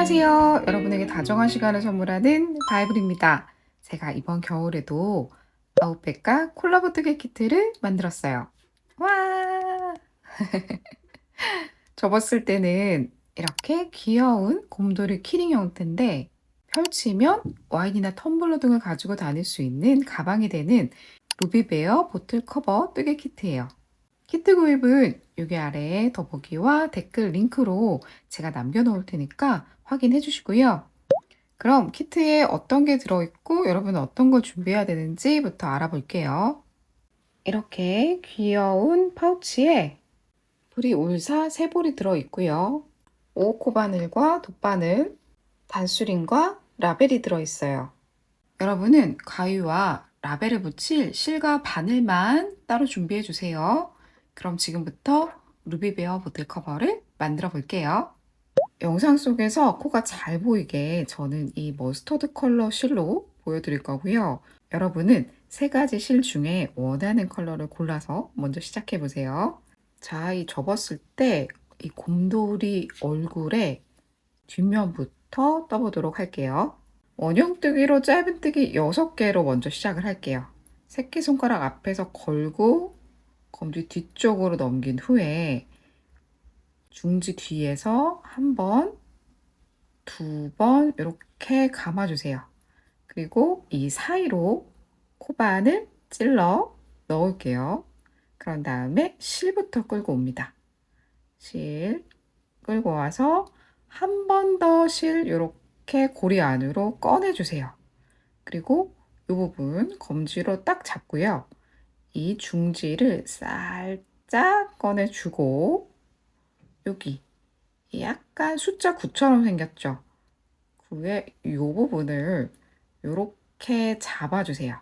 안녕하세요. 여러분에게 다정한 시간을 선물하는 바이블입니다. 제가 이번 겨울에도 아웃백과 콜라보 뜨개 키트를 만들었어요. 와! 접었을 때는 이렇게 귀여운 곰돌이 키링 형태인데 펼치면 와인이나 텀블러 등을 가지고 다닐 수 있는 가방이 되는 루비베어 보틀 커버 뜨개 키트예요. 키트 구입은 여기 아래에 더보기와 댓글 링크로 제가 남겨놓을 테니까 확인해 주시고요. 그럼 키트에 어떤 게 들어있고 여러분은 어떤 걸 준비해야 되는지부터 알아볼게요. 이렇게 귀여운 파우치에 프리올사 3볼이 들어있고요. 5코 바늘과 돗바늘, 단수링과 라벨이 들어있어요. 여러분은 가위와 라벨을 붙일 실과 바늘만 따로 준비해 주세요. 그럼 지금부터 루비베어 보틀 커버를 만들어 볼게요. 영상 속에서 코가 잘 보이게 저는 이 머스터드 컬러 실로 보여드릴 거고요. 여러분은 3가지 실 중에 원하는 컬러를 골라서 먼저 시작해 보세요. 자, 이 접었을 때 이 곰돌이 얼굴에 뒷면부터 떠보도록 할게요. 원형뜨기로 짧은뜨기 6개로 먼저 시작을 할게요. 새끼손가락 앞에서 걸고 검지 뒤쪽으로 넘긴 후에 중지 뒤에서 1번, 2번 이렇게 감아주세요. 그리고 이 사이로 코바늘 찔러 넣을게요. 그런 다음에 실부터 끌고 옵니다. 실 끌고 와서 한 번 더 실 이렇게 고리 안으로 꺼내주세요. 그리고 이 부분 검지로 딱 잡고요. 이 중지를 살짝 꺼내주고 여기 약간 숫자 9처럼 생겼죠? 그 위에 이 부분을 이렇게 잡아주세요.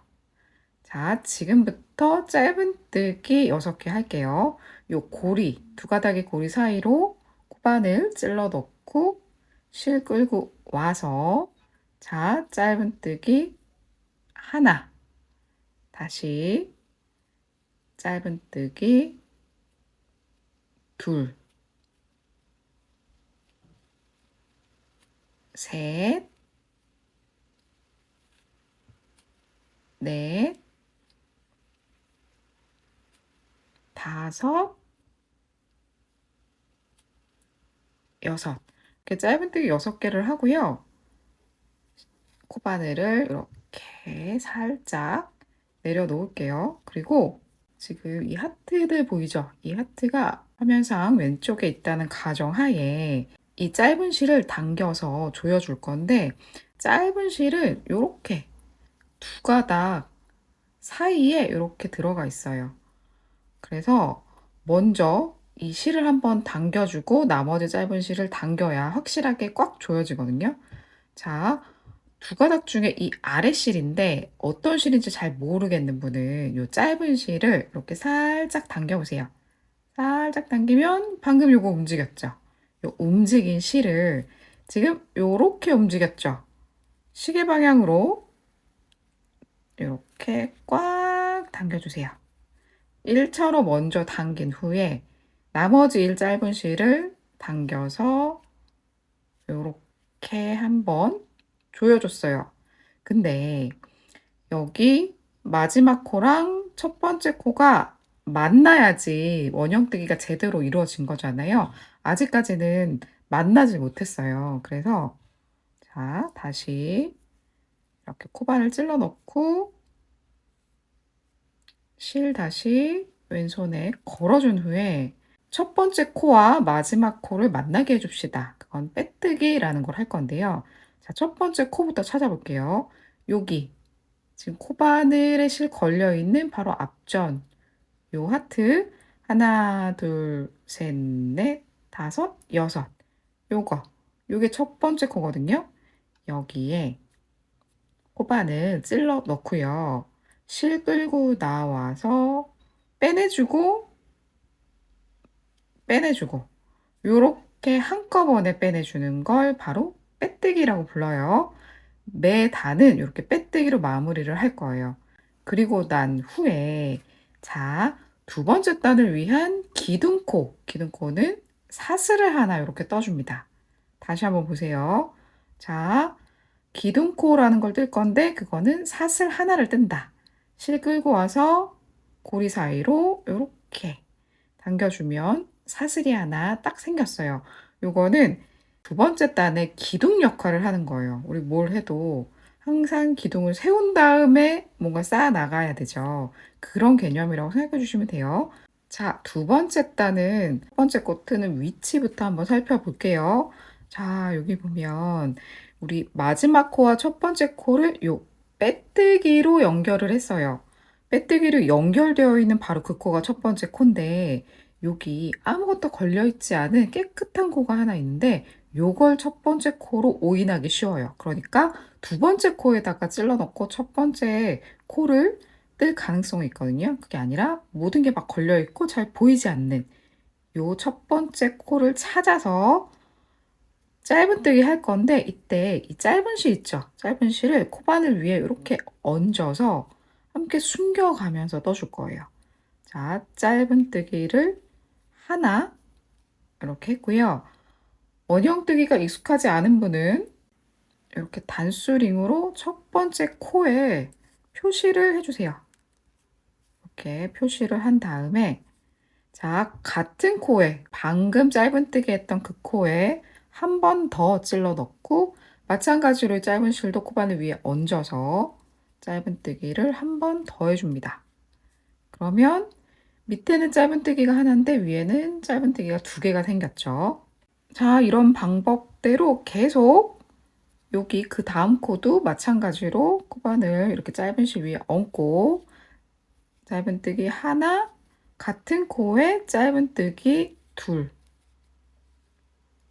자, 지금부터 짧은뜨기 6개 할게요. 요 고리, 2가닥의 고리 사이로 코바늘 찔러 넣고 실 끌고 와서 자, 짧은뜨기 하나, 다시 짧은뜨기 둘, 셋, 넷, 다섯, 여섯. 이렇게 짧은뜨기 6개를 하고요. 코바늘을 이렇게 살짝 내려놓을게요. 그리고 지금 이 하트들 보이죠? 이 하트가 화면상 왼쪽에 있다는 가정하에 이 짧은 실을 당겨서 조여줄 건데 짧은 실은 이렇게 2가닥 사이에 이렇게 들어가 있어요. 그래서 먼저 이 실을 한번 당겨주고 나머지 짧은 실을 당겨야 확실하게 꽉 조여지거든요. 자, 2가닥 중에 이 아래 실인데 어떤 실인지 잘 모르겠는 분은 이 짧은 실을 이렇게 살짝 당겨보세요. 살짝 당기면 방금 요거 움직였죠? 요 움직인 실을 지금 요렇게 움직였죠? 시계 방향으로 이렇게 꽉 당겨주세요. 1차로 먼저 당긴 후에 나머지 1 짧은 실을 당겨서 요렇게 한번 조여줬어요. 근데 여기 마지막 코랑 첫 번째 코가 만나야지 원형뜨기가 제대로 이루어진 거잖아요. 아직까지는 만나지 못했어요. 그래서 자, 다시 이렇게 코바늘 찔러 넣고 실 다시 왼손에 걸어준 후에 첫 번째 코와 마지막 코를 만나게 해줍시다. 그건 빼뜨기라는 걸 할 건데요. 자, 첫 번째 코부터 찾아볼게요. 여기 지금 코바늘에 실 걸려있는 바로 앞전 요 하트 하나, 둘, 셋, 넷, 다섯, 여섯 요게 첫 번째 코거든요. 여기에 코바늘 찔러 넣고요. 실 끌고 나와서 빼내주고 빼내주고 요렇게 한꺼번에 빼내주는 걸 바로 빼뜨기라고 불러요. 매 단은 이렇게 빼뜨기로 마무리를 할 거예요. 그리고 난 후에 자, 2번째 단을 위한 기둥코는 사슬을 하나 이렇게 떠줍니다. 다시 한번 보세요. 자, 기둥코라는 걸 뜰 건데 그거는 사슬 하나를 뜬다. 실 끌고 와서 고리 사이로 이렇게 당겨주면 사슬이 하나 딱 생겼어요. 요거는 두 번째 단의 기둥 역할을 하는 거예요. 우리 뭘 해도 항상 기둥을 세운 다음에 뭔가 쌓아 나가야 되죠. 그런 개념이라고 생각해 주시면 돼요. 자, 두 번째 단은 첫 번째 거 트는 위치부터 한번 살펴볼게요. 자, 여기 보면 우리 마지막 코와 첫 번째 코를 요 빼뜨기로 연결을 했어요. 빼뜨기로 연결되어 있는 바로 그 코가 첫 번째 코인데 여기 아무것도 걸려 있지 않은 깨끗한 코가 하나 있는데 요걸 첫 번째 코로 오인하기 쉬워요. 그러니까 두 번째 코에다가 찔러 넣고 첫 번째 코를 뜰 가능성이 있거든요. 그게 아니라 모든 게 막 걸려 있고 잘 보이지 않는 요 첫 번째 코를 찾아서 짧은뜨기 할 건데 이때 이 짧은 실 있죠? 짧은 실을 코바늘 위에 이렇게 얹어서 함께 숨겨가면서 떠줄 거예요. 자, 짧은뜨기를 하나 이렇게 했고요. 원형뜨기가 익숙하지 않은 분은 이렇게 단수링으로 첫 번째 코에 표시를 해주세요. 이렇게 표시를 한 다음에 자, 같은 코에 방금 짧은뜨기 했던 그 코에 한 번 더 찔러 넣고 마찬가지로 짧은 실도 코바늘 위에 얹어서 짧은뜨기를 한 번 더 해줍니다. 그러면 밑에는 짧은뜨기가 하나인데 위에는 짧은뜨기가 두 개가 생겼죠. 자, 이런 방법대로 계속 여기 그 다음 코도 마찬가지로 코바늘 이렇게 짧은 실 위에 얹고 짧은뜨기 하나, 같은 코에 짧은뜨기 둘.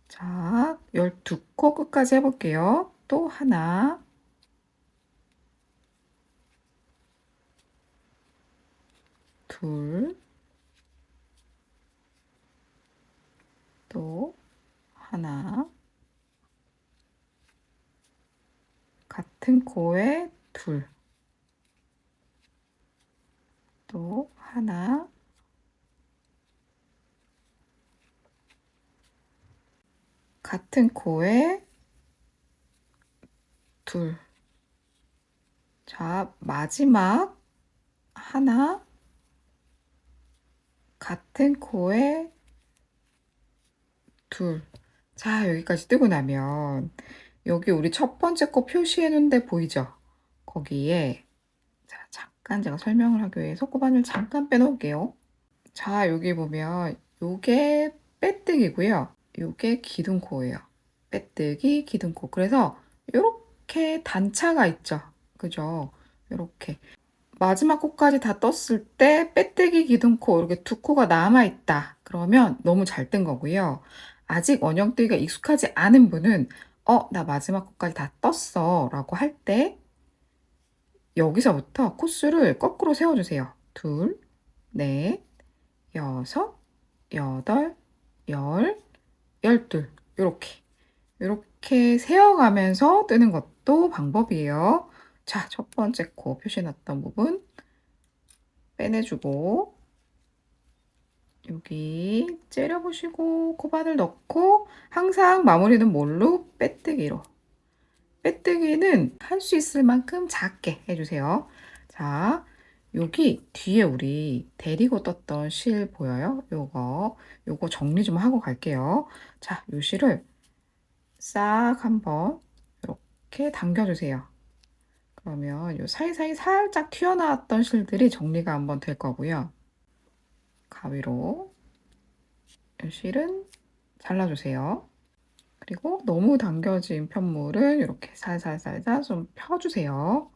자, 12코 끝까지 해볼게요. 또 하나, 둘, 또 하나, 같은 코에 둘, 또 하나, 같은 코에 둘. 자, 마지막 하나, 같은 코에 둘. 자, 여기까지 뜨고 나면 여기 우리 첫 번째 거 표시해 놓은 데 보이죠? 거기에 자, 잠깐 제가 설명을 하기 위해서 코바늘 잠깐 빼놓을게요. 자, 여기 보면 요게 빼뜨기고요. 요게 기둥코예요. 빼뜨기, 기둥코. 그래서 요렇게 단차가 있죠. 그죠? 요렇게. 마지막 코까지 다 떴을 때 빼뜨기, 기둥코 이렇게 두 코가 남아있다. 그러면 너무 잘 뜬 거고요. 아직 원형뜨기가 익숙하지 않은 분은 나 마지막 코까지 다 떴어 라고 할 때 여기서부터 코수를 거꾸로 세워주세요. 둘, 넷, 여섯, 여덟, 열, 열둘. 요렇게 세어가면서 뜨는 것도 방법이에요. 자, 첫 번째 코 표시해놨던 부분 빼내주고 여기 째려보시고 코바늘 넣고 항상 마무리는 뭘로? 빼뜨기로. 빼뜨기는 할 수 있을 만큼 작게 해주세요. 자, 여기 뒤에 우리 데리고 떴던 실 보여요? 요거 정리 좀 하고 갈게요. 자, 요 실을 싹 한번 이렇게 당겨주세요. 그러면 요 사이사이 살짝 튀어나왔던 실들이 정리가 한번 될 거고요. 가위로 요 실은 잘라주세요. 그리고 너무 당겨진 편물은 이렇게 살살살살 좀 펴주세요.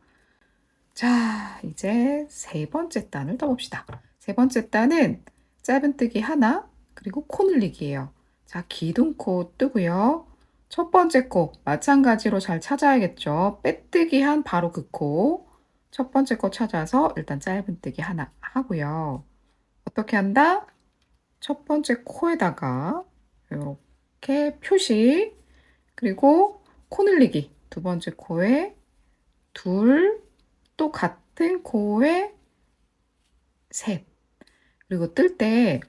자, 이제 세 번째 단을 떠봅시다. 세 번째 단은 짧은뜨기 하나, 그리고 코 늘리기예요. 자, 기둥코 뜨고요. 첫 번째 코 마찬가지로 잘 찾아야겠죠. 빼뜨기 한 바로 그 코. 첫 번째 코 찾아서 일단 짧은뜨기 하나 하고요. 어떻게 한다? 첫 번째 코에다가 이렇게 표시, 그리고 코 늘리기. 두 번째 코에 둘, 또 같은 코에 셋. 그리고 뜰 때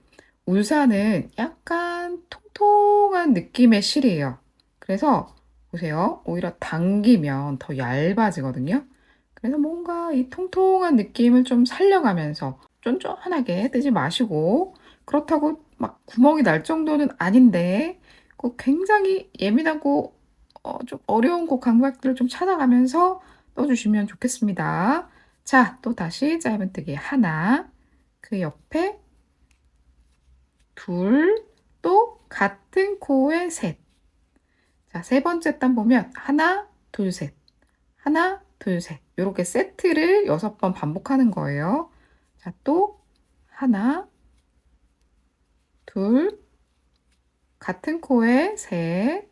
울산은 약간 통통한 느낌의 실이에요. 그래서 보세요. 오히려 당기면 더 얇아지거든요. 그래서 뭔가 이 통통한 느낌을 좀 살려가면서 쫀쫀하게 뜨지 마시고, 그렇다고 막 구멍이 날 정도는 아닌데 그 굉장히 예민하고 좀 어려운 그 감각들을 좀 찾아가면서 떠 주시면 좋겠습니다. 자, 또다시 짧은뜨기 하나, 그 옆에 둘, 또 같은 코에 셋. 자, 세 번째 단 보면 하나, 둘, 셋. 하나, 둘, 셋. 요렇게 세트를 6번 반복하는 거예요. 자, 또 하나, 둘, 같은 코에 셋.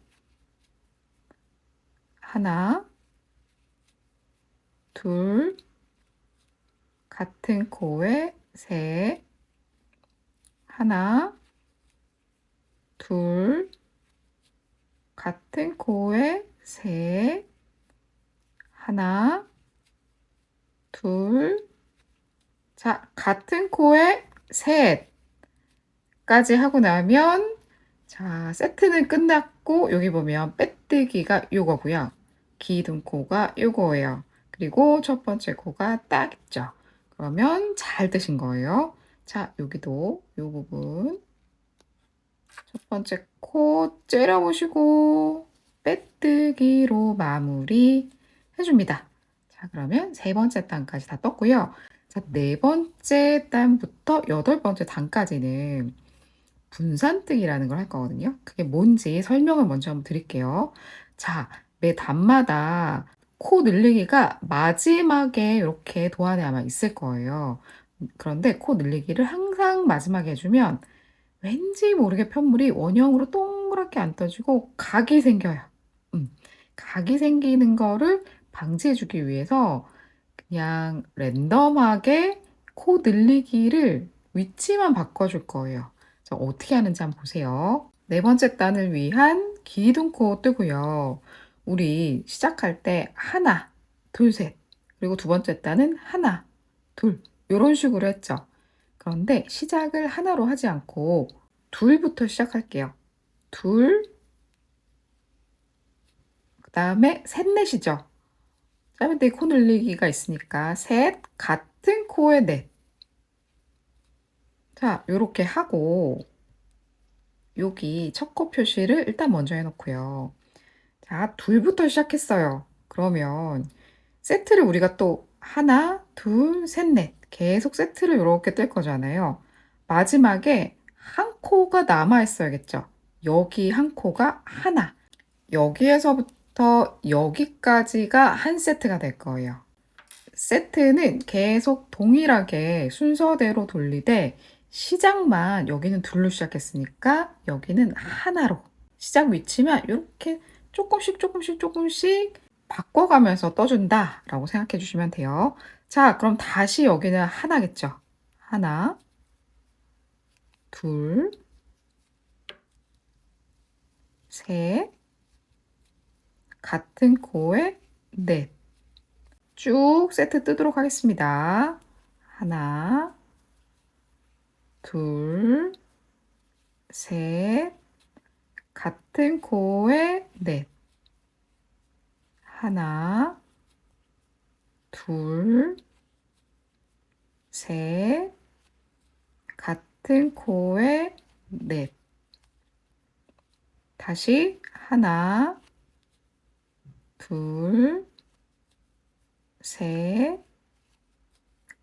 하나, 둘, 같은 코에 셋. 하나, 둘, 같은 코에 셋. 하나, 둘. 자, 같은 코에 셋까지 하고 나면, 자, 세트는 끝났고 여기 보면 빼뜨기가 요거고요. 기둥코가 요거예요. 그리고 첫 번째 코가 딱 있죠. 그러면 잘 뜨신 거예요. 자, 여기도 요 부분 첫 번째 코 째려 보시고 빼뜨기로 마무리 해 줍니다. 자, 그러면 세 번째 단까지 다 떴고요. 자, 네 번째 단부터 여덟 번째 단까지는 분산뜨기라는 걸 할 거거든요. 그게 뭔지 설명을 먼저 한번 드릴게요. 자, 매 단마다 코 늘리기가 마지막에 이렇게 도안에 아마 있을 거예요. 그런데 코 늘리기를 항상 마지막에 해 주면 왠지 모르게 편물이 원형으로 동그랗게 안 떠지고 각이 생겨요. 음. 각이 생기는 거를 방지해 주기 위해서 그냥 랜덤하게 코 늘리기를 위치만 바꿔줄 거예요. 자, 어떻게 하는지 한번 보세요. 네 번째 단을 위한 기둥코 뜨고요. 우리 시작할 때 하나, 둘, 셋. 그리고 두 번째 단은 하나, 둘. 이런 식으로 했죠. 그런데 시작을 하나로 하지 않고 둘부터 시작할게요. 둘, 그 다음에 셋, 넷이죠. 짧은데 코 늘리기가 있으니까 셋, 같은 코에 넷. 자, 요렇게 하고 여기 첫 코 표시를 일단 먼저 해 놓고요. 자, 둘부터 시작했어요. 그러면 세트를 우리가 또 하나, 둘, 셋, 넷 계속 세트를 요렇게 뜰 거잖아요. 마지막에 한 코가 남아 있어야겠죠. 여기 한 코가 하나. 여기에서부터 여기까지가 한 세트가 될 거예요. 세트는 계속 동일하게 순서대로 돌리되 시작만 여기는 둘로 시작했으니까 여기는 하나로 시작 위치만 이렇게 조금씩 조금씩 조금씩 바꿔가면서 떠준다라고 생각해 주시면 돼요. 자, 그럼 다시 여기는 하나겠죠. 하나, 둘, 셋, 같은 코에 넷. 쭉 세트 뜨도록 하겠습니다. 하나, 둘, 셋, 같은 코에 넷. 하나, 둘, 셋, 같은 코에 넷. 다시 하나, 둘, 셋,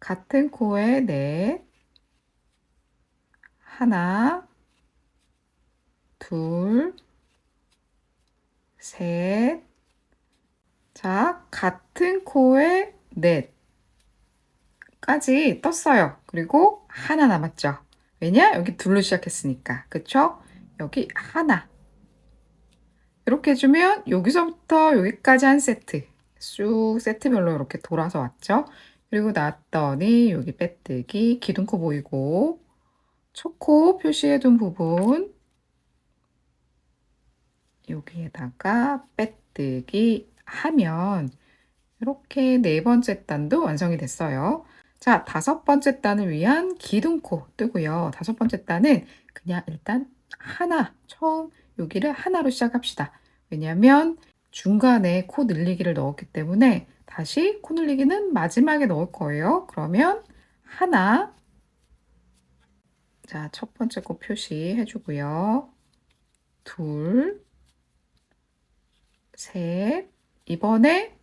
같은 코에 넷. 하나, 둘, 셋. 자, 같은 코에 넷까지 떴어요. 그리고 하나 남았죠. 왜냐? 여기 둘로 시작했으니까. 그쵸? 여기 하나. 이렇게 해주면 여기서부터 여기까지 한 세트. 쑥 세트별로 이렇게 돌아서 왔죠. 그리고 나왔더니 여기 빼뜨기, 기둥코 보이고 초코 표시해둔 부분 여기에다가 빼뜨기 하면 이렇게 네 번째 단도 완성이 됐어요. 자, 다섯 번째 단을 위한 기둥코 뜨고요. 다섯 번째 단은 그냥 일단 하나, 처음 여기를 하나로 시작합시다. 왜냐면 중간에 코 늘리기를 넣었기 때문에 다시 코 늘리기는 마지막에 넣을 거예요. 그러면 하나, 자, 첫 번째 코 표시해 주고요. 둘, 셋, 이번에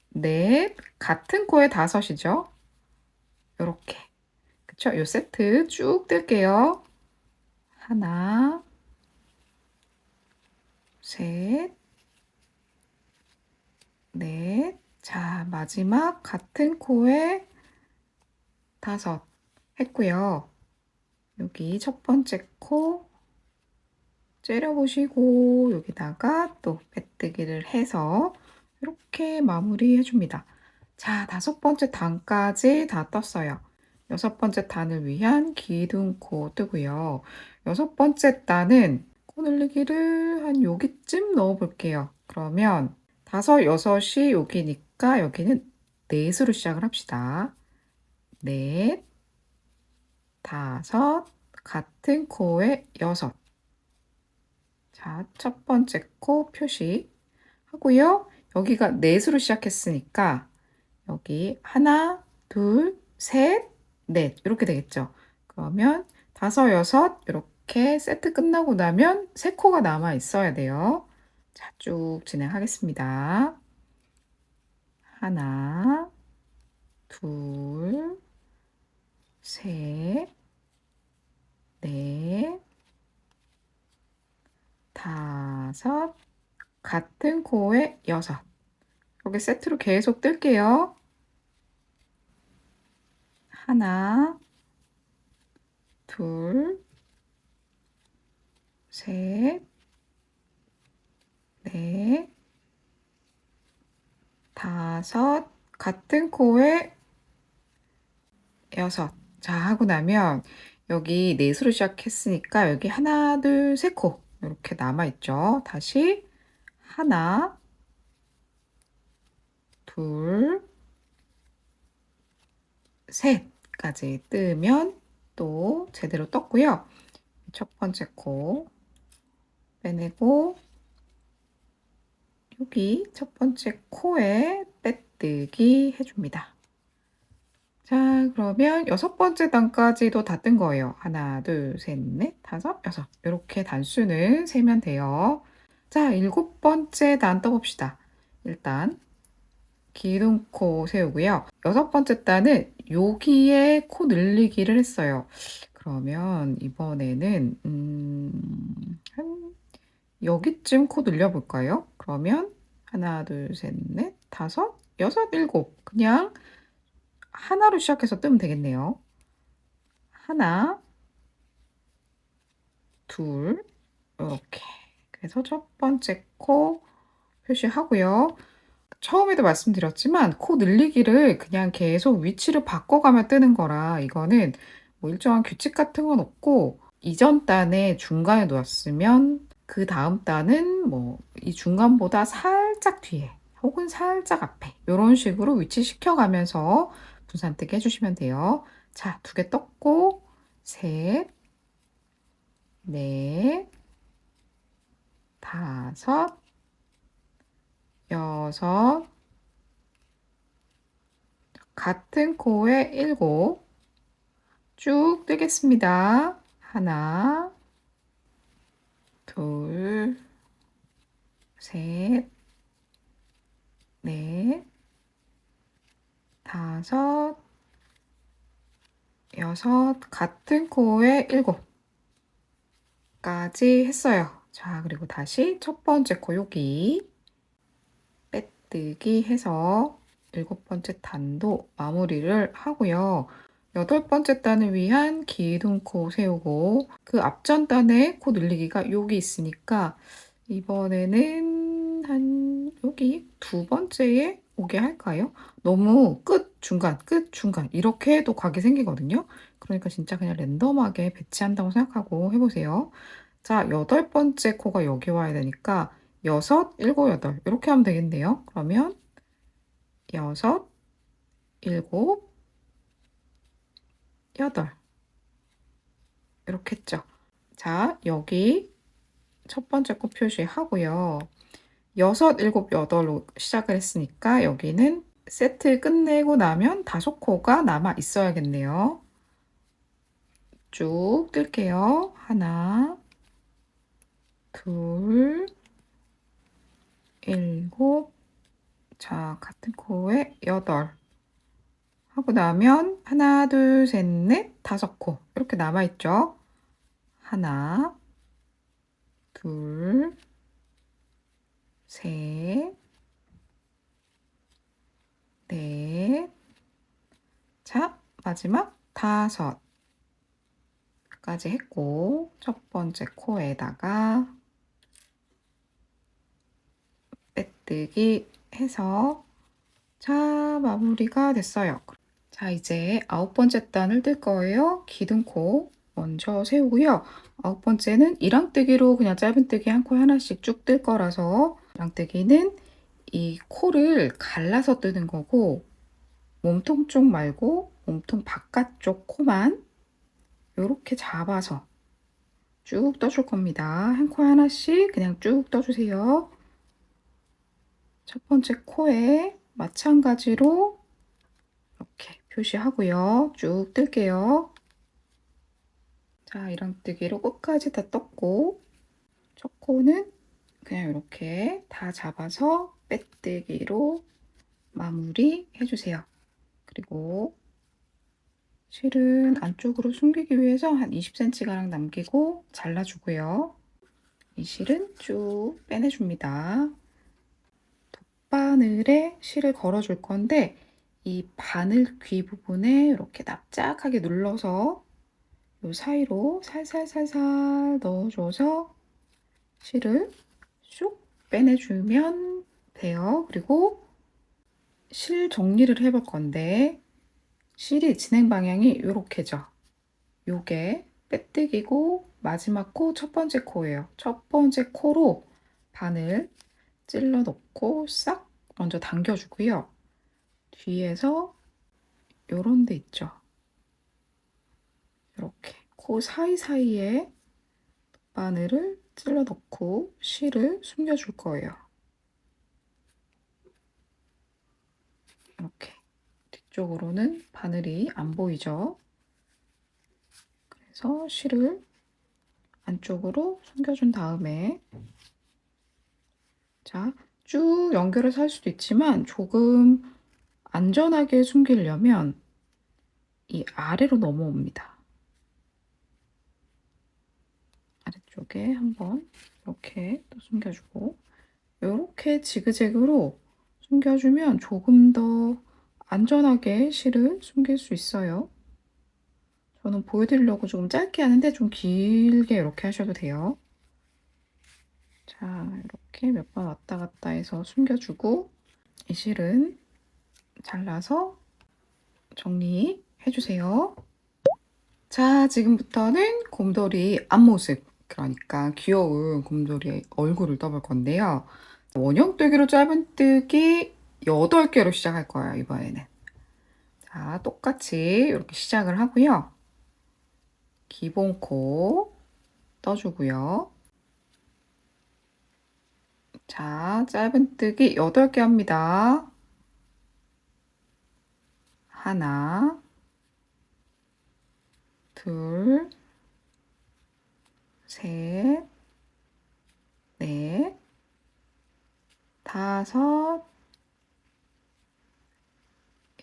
넷, 같은 코에 다섯이죠. 요렇게. 그쵸? 요 세트 쭉 뜰게요. 하나, 셋, 넷. 자, 마지막 같은 코에 다섯 했고요. 여기 첫 번째 코 째려보시고 여기다가 또 빼뜨기를 해서 이렇게 마무리해 줍니다. 자, 다섯 번째 단까지 다 떴어요. 여섯 번째 단을 위한 기둥코 뜨고요. 여섯 번째 단은 코 늘리기를 한 여기쯤 넣어 볼게요. 그러면 다섯, 여섯이 여기니까 여기는 넷으로 시작을 합시다. 넷, 다섯, 같은 코에 여섯. 자, 첫 번째 코 표시 하고요. 여기가 넷으로 시작했으니까 여기 하나, 둘, 셋, 넷 이렇게 되겠죠. 그러면 다섯, 여섯 이렇게 세트 끝나고 나면 세 코가 남아 있어야 돼요. 자, 쭉 진행하겠습니다. 하나, 둘, 셋, 넷, 다섯, 같은 코에 여섯. 여기 세트로 계속 뜰게요. 하나, 둘, 셋, 넷, 다섯, 같은 코에 여섯. 자, 하고 나면 여기 넷으로 시작했으니까 여기 하나, 둘, 세 코 이렇게 남아있죠. 다시 하나, 둘, 셋까지 뜨면 또 제대로 떴고요. 첫 번째 코 빼내고 여기 첫 번째 코에 빼뜨기 해줍니다. 자, 그러면 여섯 번째 단까지도 다 뜬 거예요. 하나, 둘, 셋, 넷, 다섯, 여섯. 이렇게 단수는 세면 돼요. 자, 일곱 번째 단 떠봅시다. 일단 기둥코 세우고요. 여섯 번째 단은 여기에 코 늘리기를 했어요. 그러면 이번에는 한 여기쯤 코 늘려볼까요? 그러면 하나, 둘, 셋, 넷, 다섯, 여섯, 일곱. 그냥 하나로 시작해서 뜨면 되겠네요. 하나, 둘, 이렇게. 그래서 첫 번째 코 표시하고요. 처음에도 말씀드렸지만 코 늘리기를 그냥 계속 위치를 바꿔가며 뜨는 거라 이거는 뭐 일정한 규칙 같은 건 없고 이전 단에 중간에 놓았으면 그 다음 단은 뭐 이 중간보다 살짝 뒤에 혹은 살짝 앞에 이런 식으로 위치시켜 가면서 분산뜨기 해주시면 돼요. 자, 두 개 떴고 셋, 넷, 다섯, 여섯, 같은 코에 일곱 쭉 뜨겠습니다. 하나, 둘, 셋, 넷, 다섯, 여섯, 같은 코에 일곱까지 했어요. 자, 그리고 다시 첫 번째 코 여기 빼뜨기 해서 일곱 번째 단도 마무리를 하고요. 여덟 번째 단을 위한 기둥코 세우고 그 앞전 단에 코 늘리기가 여기 있으니까 이번에는 한 여기 두 번째에 오게 할까요? 너무 끝, 중간, 끝, 중간 이렇게 해도 각이 생기거든요. 그러니까 진짜 그냥 랜덤하게 배치한다고 생각하고 해보세요. 자, 여덟 번째 코가 여기 와야 되니까 여섯, 일곱, 여덟 이렇게 하면 되겠네요. 그러면 여섯, 일곱, 여덟 이렇게 했죠. 자, 여기 첫 번째 코 표시하고요. 6, 7, 8로 시작을 했으니까 여기는 세트 끝내고 나면 5코가 남아 있어야겠네요. 쭉 뜰게요. 하나, 둘, 7, 자, 같은 코에 8 하고 나면 하나, 둘, 셋, 넷, 5코 이렇게 남아 있죠. 하나, 둘, 셋, 넷, 자, 마지막 5까지 했고 첫 번째 코에다가 빼뜨기 해서 자, 마무리가 됐어요. 자, 이제 9번째 단을 뜰 거예요. 기둥코 먼저 세우고요. 9번째는 이랑뜨기로 그냥 짧은뜨기 한 코에 하나씩 쭉 뜰 거라서 이랑뜨기는 이 코를 갈라서 뜨는 거고 몸통 쪽 말고 몸통 바깥쪽 코만 이렇게 잡아서 쭉 떠줄 겁니다. 한 코에 하나씩 그냥 쭉 떠주세요. 첫 번째 코에 마찬가지로 이렇게 표시하고요. 쭉 뜰게요. 자, 이랑뜨기로 끝까지 다 떴고 첫 코는 그냥 이렇게 다 잡아서 빼뜨기로 마무리 해주세요. 그리고 실은 안쪽으로 숨기기 위해서 한 20cm가량 남기고 잘라주고요. 이 실은 쭉 빼내줍니다. 돗바늘에 실을 걸어줄 건데 이 바늘 귀 부분에 이렇게 납작하게 눌러서 이 사이로 살살살살 넣어줘서 실을 쑥 빼내주면 돼요. 그리고 실 정리를 해볼 건데 실이 진행 방향이 이렇게죠. 요게 빼뜨기고 마지막 코 첫 번째 코예요. 첫 번째 코로 바늘 찔러 넣고 싹 먼저 당겨주고요. 뒤에서 요런 데 있죠. 이렇게 코 사이사이에 바늘을 찔러 넣고 실을 숨겨줄 거예요. 이렇게 뒤쪽으로는 바늘이 안 보이죠. 그래서 실을 안쪽으로 숨겨준 다음에 자, 쭉 연결해서 할 수도 있지만 조금 안전하게 숨기려면 이 아래로 넘어옵니다. 아래쪽에 한번 이렇게 또 숨겨주고 이렇게 지그재그로 숨겨주면 조금 더 안전하게 실을 숨길 수 있어요. 저는 보여드리려고 조금 짧게 하는데 좀 길게 이렇게 하셔도 돼요. 자, 이렇게 몇 번 왔다 갔다 해서 숨겨주고 이 실은 잘라서 정리해주세요. 자, 지금부터는 곰돌이 앞모습, 그러니까 귀여운 곰돌이 얼굴을 떠볼 건데요. 원형뜨기로 짧은뜨기 8개로 시작할 거예요, 이번에는. 자, 똑같이 이렇게 시작을 하고요. 기본 코 떠주고요. 자, 짧은뜨기 8개 합니다. 하나, 둘, 셋, 넷, 5,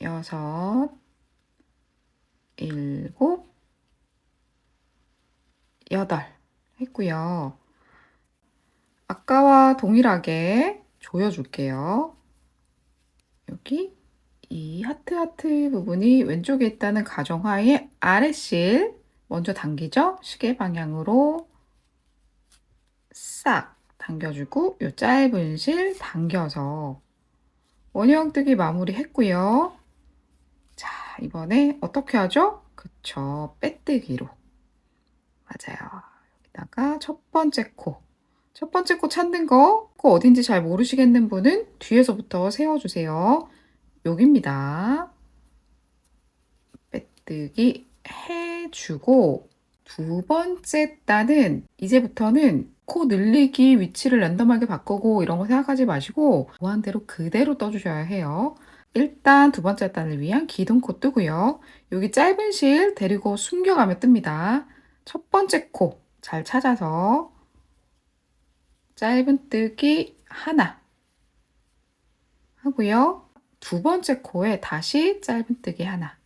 6, 7, 8 했고요. 아까와 동일하게 조여줄게요. 여기 이 하트 부분이 왼쪽에 있다는 가정하에 아래실 먼저 당기죠? 시계 방향으로 싹 당겨주고 이 짧은 실 당겨서 원형뜨기 마무리 했고요. 자, 이번에 어떻게 하죠? 그쵸, 빼뜨기로. 맞아요. 여기다가 첫 번째 코. 첫 번째 코 찾는 거, 코 어딘지 잘 모르시겠는 분은 뒤에서부터 세워주세요. 여기입니다. 빼뜨기 해주고 두 번째 단은 이제부터는 코 늘리기 위치를 랜덤하게 바꾸고 이런 거 생각하지 마시고 무한대로 그대로 떠주셔야 해요. 일단 두 번째 단을 위한 기둥코 뜨고요. 여기 짧은 실 데리고 숨겨가며 뜹니다. 첫 번째 코 잘 찾아서 짧은 뜨기 하나 하고요. 두 번째 코에 다시 짧은 뜨기 하나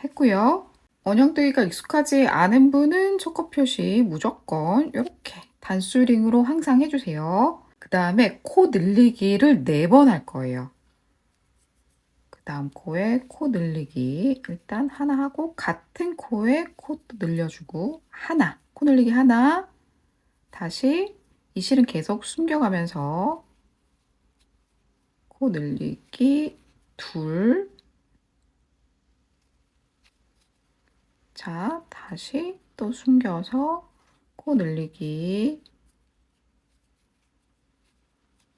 했고요. 원형뜨기가 익숙하지 않은 분은 초코 표시 무조건 이렇게 단수링으로 항상 해주세요. 그 다음에 코 늘리기를 4번 할 거예요. 그 다음 코에 코 늘리기 일단 하나 하고 같은 코에 코 또 늘려주고 하나 코 늘리기 하나 다시 이 실은 계속 숨겨가면서 코 늘리기 둘 자, 다시 또 숨겨서 코 늘리기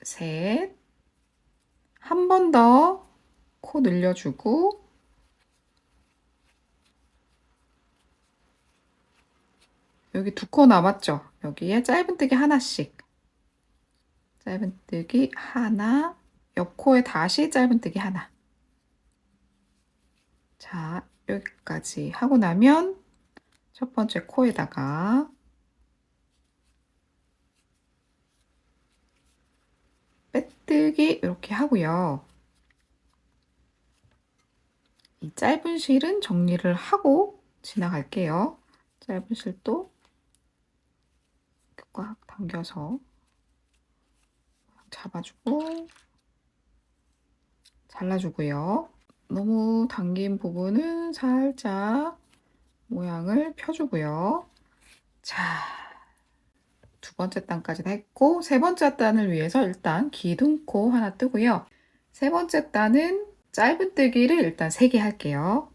셋 한 번 더 코 늘려주고 여기 두 코 남았죠? 여기에 짧은뜨기 하나씩 짧은뜨기 하나 옆 코에 다시 짧은뜨기 하나 자 여기까지 하고 나면 첫 번째 코에다가 빼뜨기 이렇게 하고요. 이 짧은 실은 정리를 하고 지나갈게요. 짧은 실도 꽉 당겨서 잡아주고 잘라주고요. 너무 당긴 부분은 살짝 모양을 펴주고요. 자, 두 번째 단까지 다 했고 세 번째 단을 위해서 일단 기둥코 하나 뜨고요. 세 번째 단은 짧은뜨기를 일단 3개 할게요.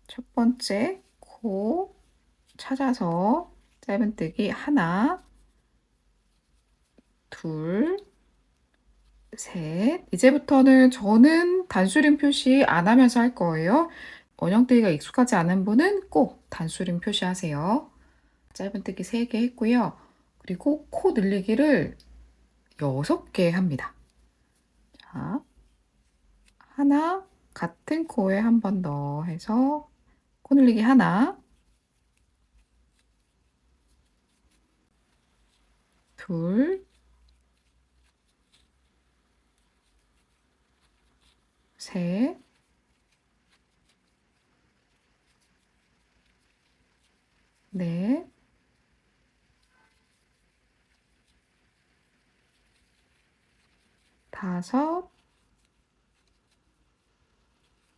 첫 번째 코 찾아서 짧은뜨기 하나 둘 셋. 이제부터는 저는 단수링 표시 안 하면서 할 거예요. 원형뜨기가 익숙하지 않은 분은 꼭 단수링 표시하세요. 짧은뜨기 3개 했고요. 그리고 코 늘리기를 6개 합니다. 자, 하나 같은 코에 한 번 더 해서 코 늘리기 하나 둘 셋 넷 다섯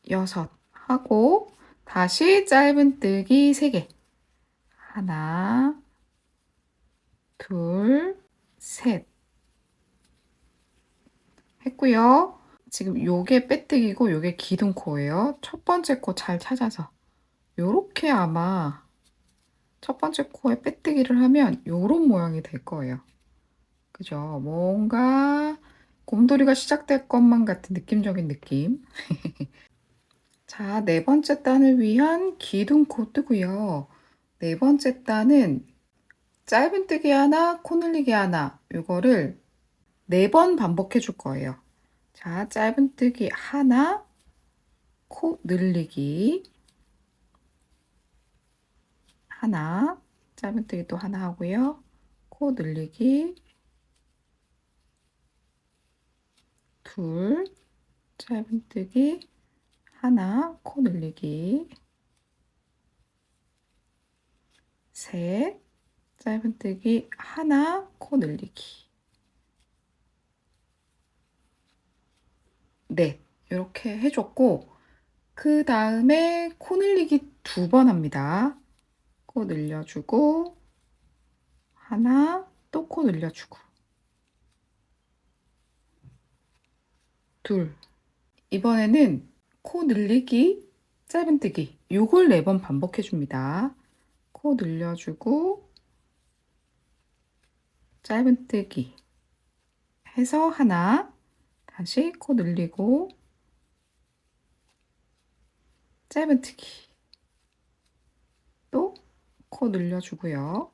여섯 하고 다시 짧은뜨기 3개 하나 둘 셋 했고요. 지금 요게 빼뜨기고 요게 기둥코예요. 첫 번째 코 잘 찾아서 요렇게 아마 첫 번째 코에 빼뜨기를 하면 요런 모양이 될 거예요. 그죠? 뭔가 곰돌이가 시작될 것만 같은 느낌적인 느낌. 자, 네 번째 단을 위한 기둥코 뜨고요. 네 번째 단은 짧은뜨기 하나, 코 늘리기 하나 요거를 4번 반복해 줄 거예요. 자, 짧은뜨기 하나, 코 늘리기 하나, 짧은뜨기 또 하나 하고요. 코 늘리기 둘, 짧은뜨기 하나, 코 늘리기 셋, 짧은뜨기 하나, 코 늘리기 넷 이렇게 해줬고 그 다음에 코 늘리기 2번 합니다. 코 늘려주고 하나, 또 코 늘려주고 둘 이번에는 코 늘리기 짧은뜨기 요걸 4번 반복해 줍니다. 코 늘려주고 짧은뜨기 해서 하나 다시 코 늘리고 짧은뜨기 또 코 늘려주고요.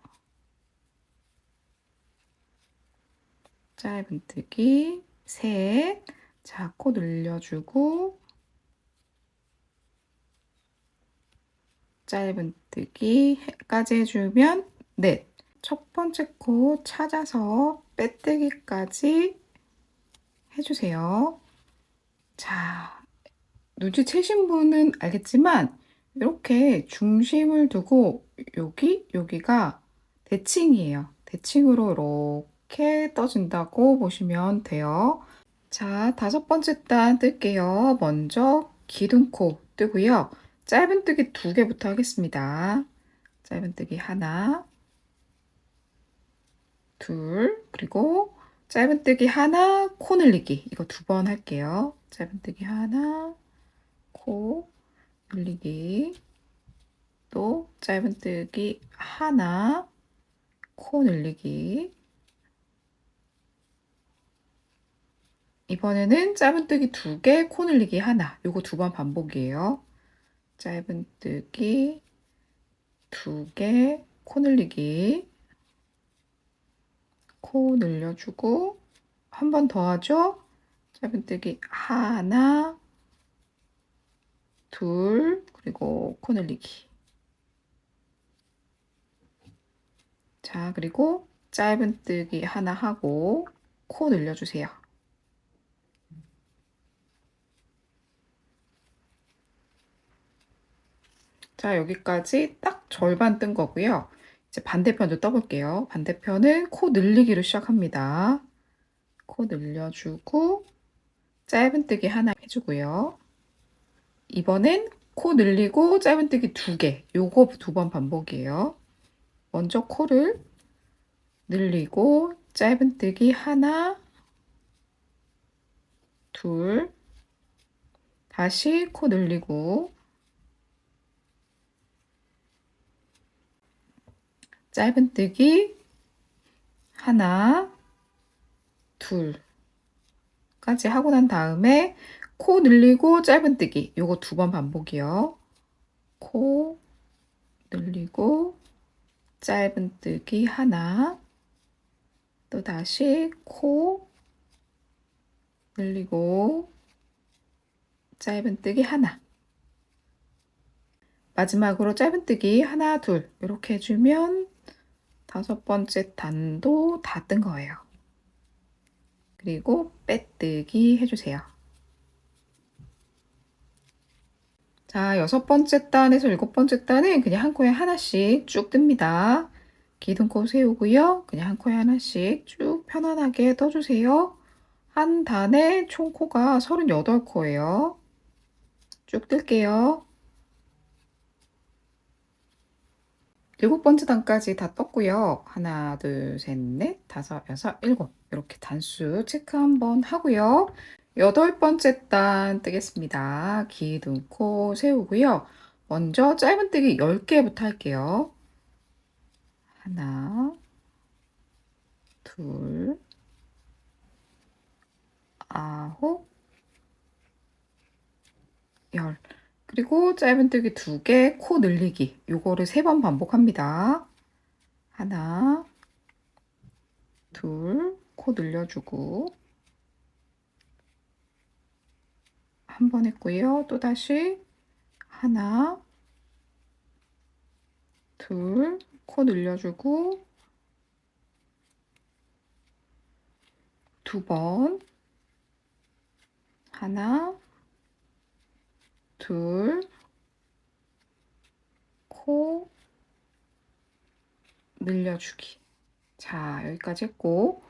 짧은뜨기 셋. 자, 코 늘려주고 짧은뜨기까지 해주면 넷. 첫 번째 코 찾아서 빼뜨기까지 해주세요. 자, 눈치채신 분은 알겠지만 이렇게 중심을 두고 여기가 대칭이에요. 대칭으로 이렇게 떠진다고 보시면 돼요. 자, 다섯 번째 단 뜰게요. 먼저 기둥코 뜨고요. 짧은뜨기 2개부터 하겠습니다. 짧은뜨기 하나, 둘, 그리고 짧은뜨기 하나, 코 늘리기. 이거 2번 할게요. 짧은뜨기 하나, 코 늘리기. 또 짧은뜨기 하나, 코 늘리기. 이번에는 짧은뜨기 2개, 코 늘리기 하나. 요거 2번 반복이에요. 짧은뜨기 2개, 코 늘리기. 코 늘려주고 한 번 더 하죠. 짧은뜨기 하나, 둘, 그리고 코 늘리기. 자, 그리고 짧은뜨기 하나 하고 코 늘려주세요. 자, 여기까지 딱 절반 뜬 거고요. 이제 반대편도 떠볼게요. 반대편은 코 늘리기로 시작합니다. 코 늘려주고 짧은뜨기 하나 해주고요. 이번엔 코 늘리고 짧은뜨기 2개. 요거 2번 반복이에요. 먼저 코를 늘리고 짧은뜨기 하나, 둘, 다시 코 늘리고 짧은뜨기 하나, 둘까지 하고 난 다음에 코 늘리고 짧은뜨기 요거 2번 반복이요. 코 늘리고 짧은뜨기 하나, 또 다시 코 늘리고 짧은뜨기 하나, 마지막으로 짧은뜨기 하나, 둘 이렇게 해주면 다섯 번째 단도 다 뜬 거예요. 그리고 빼뜨기 해주세요. 자, 여섯 번째 단에서 일곱 번째 단은 그냥 한 코에 하나씩 쭉 뜹니다. 기둥코 세우고요. 그냥 한 코에 하나씩 쭉 편안하게 떠주세요. 한 단에 총 코가 38코예요. 쭉 뜰게요. 일곱 번째 단까지 다 떴고요. 하나, 둘, 셋, 넷, 다섯, 여섯, 일곱. 이렇게 단수 체크 한번 하고요. 여덟 번째 단 뜨겠습니다. 기둥코 세우고요. 먼저 짧은뜨기 10개부터 할게요. 하나, 둘, 아홉, 열. 그리고 짧은뜨기 2개, 코 늘리기. 요거를 3번 반복합니다. 하나, 둘, 코 늘려주고 한 번 했고요. 또 다시 하나, 둘, 코 늘려주고 2번, 하나, 둘, 코 늘려주기. 자, 여기까지 했고,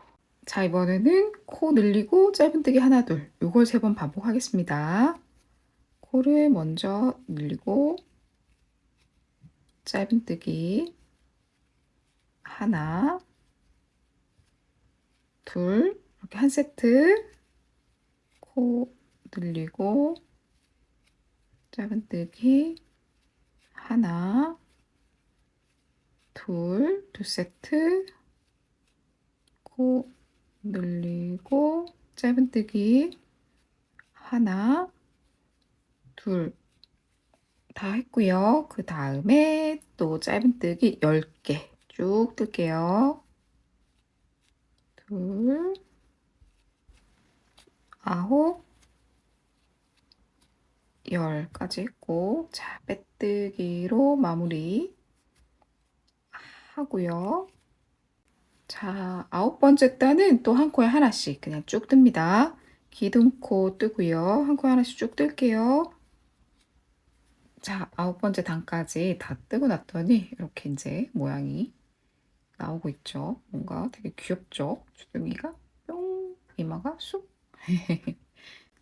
자, 이번에는 코 늘리고 짧은뜨기 하나, 둘. 요걸 3번 반복하겠습니다. 코를 먼저 늘리고 짧은뜨기 하나, 둘, 이렇게 한 세트. 코 늘리고 짧은뜨기 하나, 둘, 2세트. 코 늘리고 짧은뜨기 하나, 둘 다 했고요. 그 다음에 또 짧은뜨기 10개 쭉 뜰게요. 둘, 아홉, 열까지 했고, 자, 빼뜨기로 마무리 하고요. 자, 아홉 번째 단은 또 한 코에 하나씩 그냥 쭉 뜹니다. 기둥코 뜨고요. 한 코에 하나씩 쭉 뜰게요. 자, 아홉 번째 단까지 다 뜨고 났더니 이렇게 이제 모양이 나오고 있죠. 뭔가 되게 귀엽죠? 주둥이가 뿅, 이마가 쑥.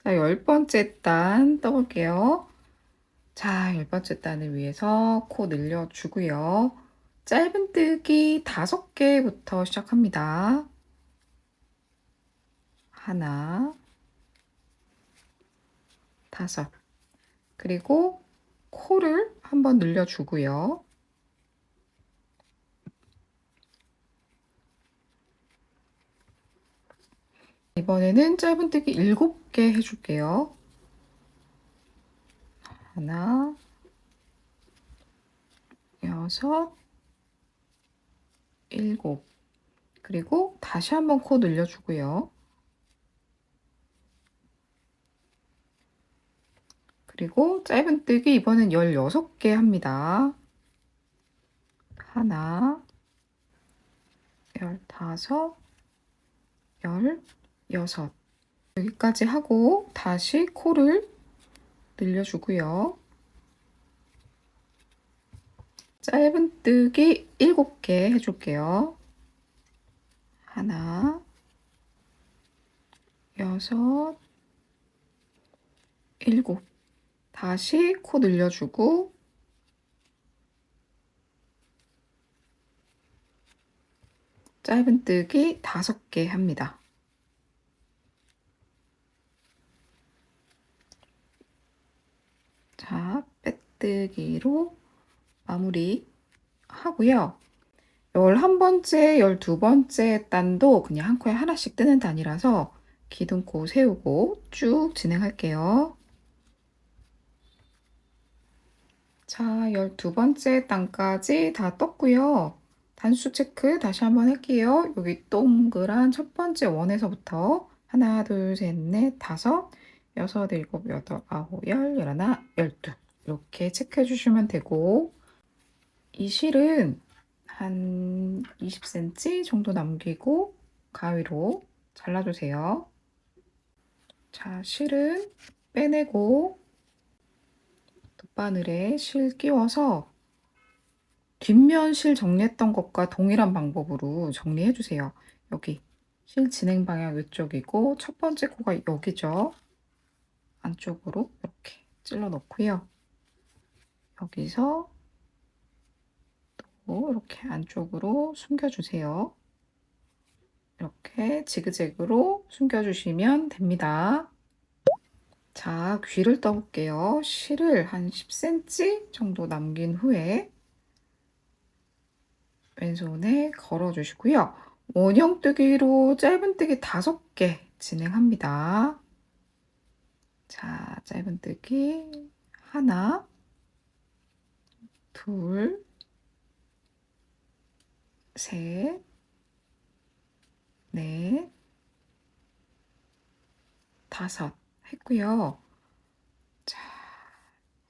자, 열 번째 단 떠볼게요. 자, 열 번째 단을 위해서 코 늘려주고요. 짧은뜨기 5개부터 시작합니다. 하나, 5. 그리고 코를 한번 늘려주고요. 이번에는 짧은뜨기 7개 해줄게요. 하나, 6, 7. 그리고 다시 한번 코 늘려주고요. 그리고 짧은뜨기 이번엔 16개 합니다. 하나, 15, 16. 여기까지 하고 다시 코를 늘려주고요. 짧은뜨기 7개 해줄게요. 하나, 6, 7. 다시 코 늘려주고 짧은뜨기 5개 합니다. 자, 빼뜨기로 마무리 하고요. 11번째, 12번째 단도 그냥 한 코에 하나씩 뜨는 단이라서 기둥코 세우고 쭉 진행할게요. 자, 12번째 단까지 다 떴고요. 단수 체크 다시 한번 할게요. 여기 동그란 첫 번째 원에서부터 하나, 둘, 셋, 넷, 다섯, 여섯, 일곱, 여덟, 아홉, 열, 열하나, 열두 이렇게 체크해 주시면 되고 이 실은 한 20cm 정도 남기고 가위로 잘라주세요. 자, 실은 빼내고 돗바늘에 실 끼워서 뒷면 실 정리했던 것과 동일한 방법으로 정리해 주세요. 여기 실 진행 방향 이쪽이고 첫 번째 코가 여기죠. 안쪽으로 이렇게 찔러 넣고요. 여기서 또 이렇게 안쪽으로 숨겨주세요. 이렇게 지그재그로 숨겨주시면 됩니다. 자, 귀를 떠볼게요. 실을 한 10cm 정도 남긴 후에 왼손에 걸어주시고요. 원형뜨기로 짧은뜨기 5개 진행합니다. 자, 짧은뜨기 하나, 둘, 셋, 넷, 5 했고요. 자,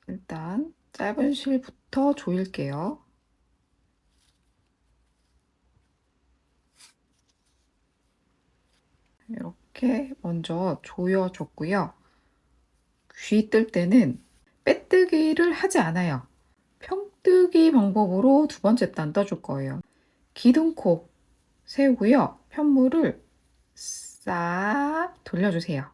일단 짧은 실부터 조일게요. 이렇게 먼저 조여줬고요. 귀 뜰 때는 빼뜨기를 하지 않아요. 평뜨기 방법으로 두 번째 단 떠줄 거예요. 기둥코 세우고요. 편물을 싹 돌려주세요.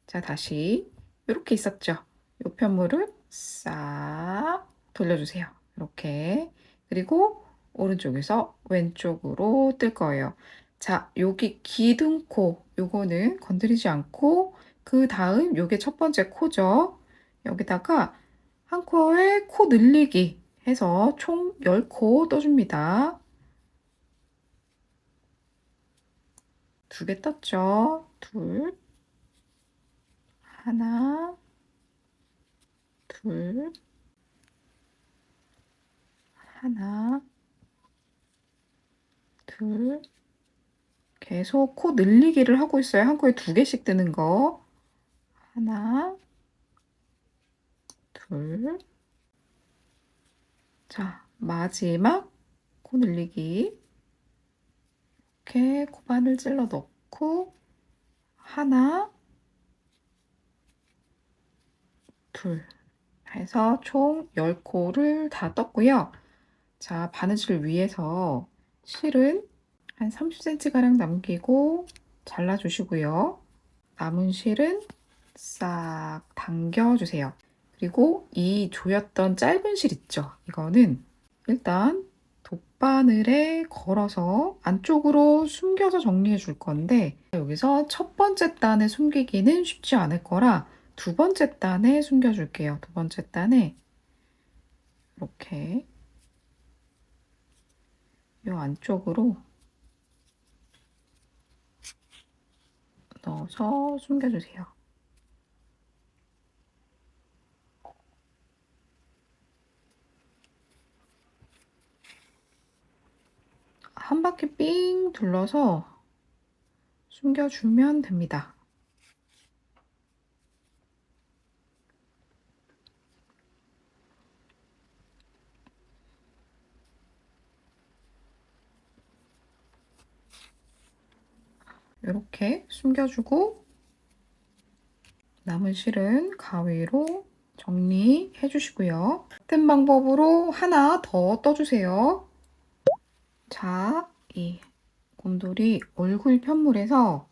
자, 다시 이렇게 있었죠? 이 편물을 싹 돌려주세요. 이렇게. 그리고 오른쪽에서 왼쪽으로 뜰 거예요. 자, 여기 기둥코 요거는 건드리지 않고 그 다음 요게 첫 번째 코죠. 여기다가 한 코에 코 늘리기 해서 총 10코 떠줍니다. 2개 떴죠? 둘, 하나, 둘, 하나, 둘. 계속 코 늘리기를 하고 있어요. 한 코에 2개씩 뜨는 거. 하나, 둘. 자, 마지막 코 늘리기. 이렇게 코바늘 찔러 넣고 하나, 둘 해서 총 10코를 다 떴고요. 자, 바느질 위에서 실은 한 30cm 가량 남기고 잘라 주시고요. 남은 실은 싹 당겨 주세요. 그리고 이 조였던 짧은 실 있죠? 이거는 일단 돗바늘에 걸어서 안쪽으로 숨겨서 정리해 줄 건데 여기서 첫 번째 단에 숨기기는 쉽지 않을 거라 두 번째 단에 숨겨 줄게요. 두 번째 단에 이렇게 이 안쪽으로 넣어서 숨겨주세요. 한 바퀴 삥 둘러서 숨겨주면 됩니다. 이렇게 숨겨주고 남은 실은 가위로 정리해 주시고요. 같은 방법으로 하나 더 떠주세요. 자, 이 곰돌이 얼굴 편물에서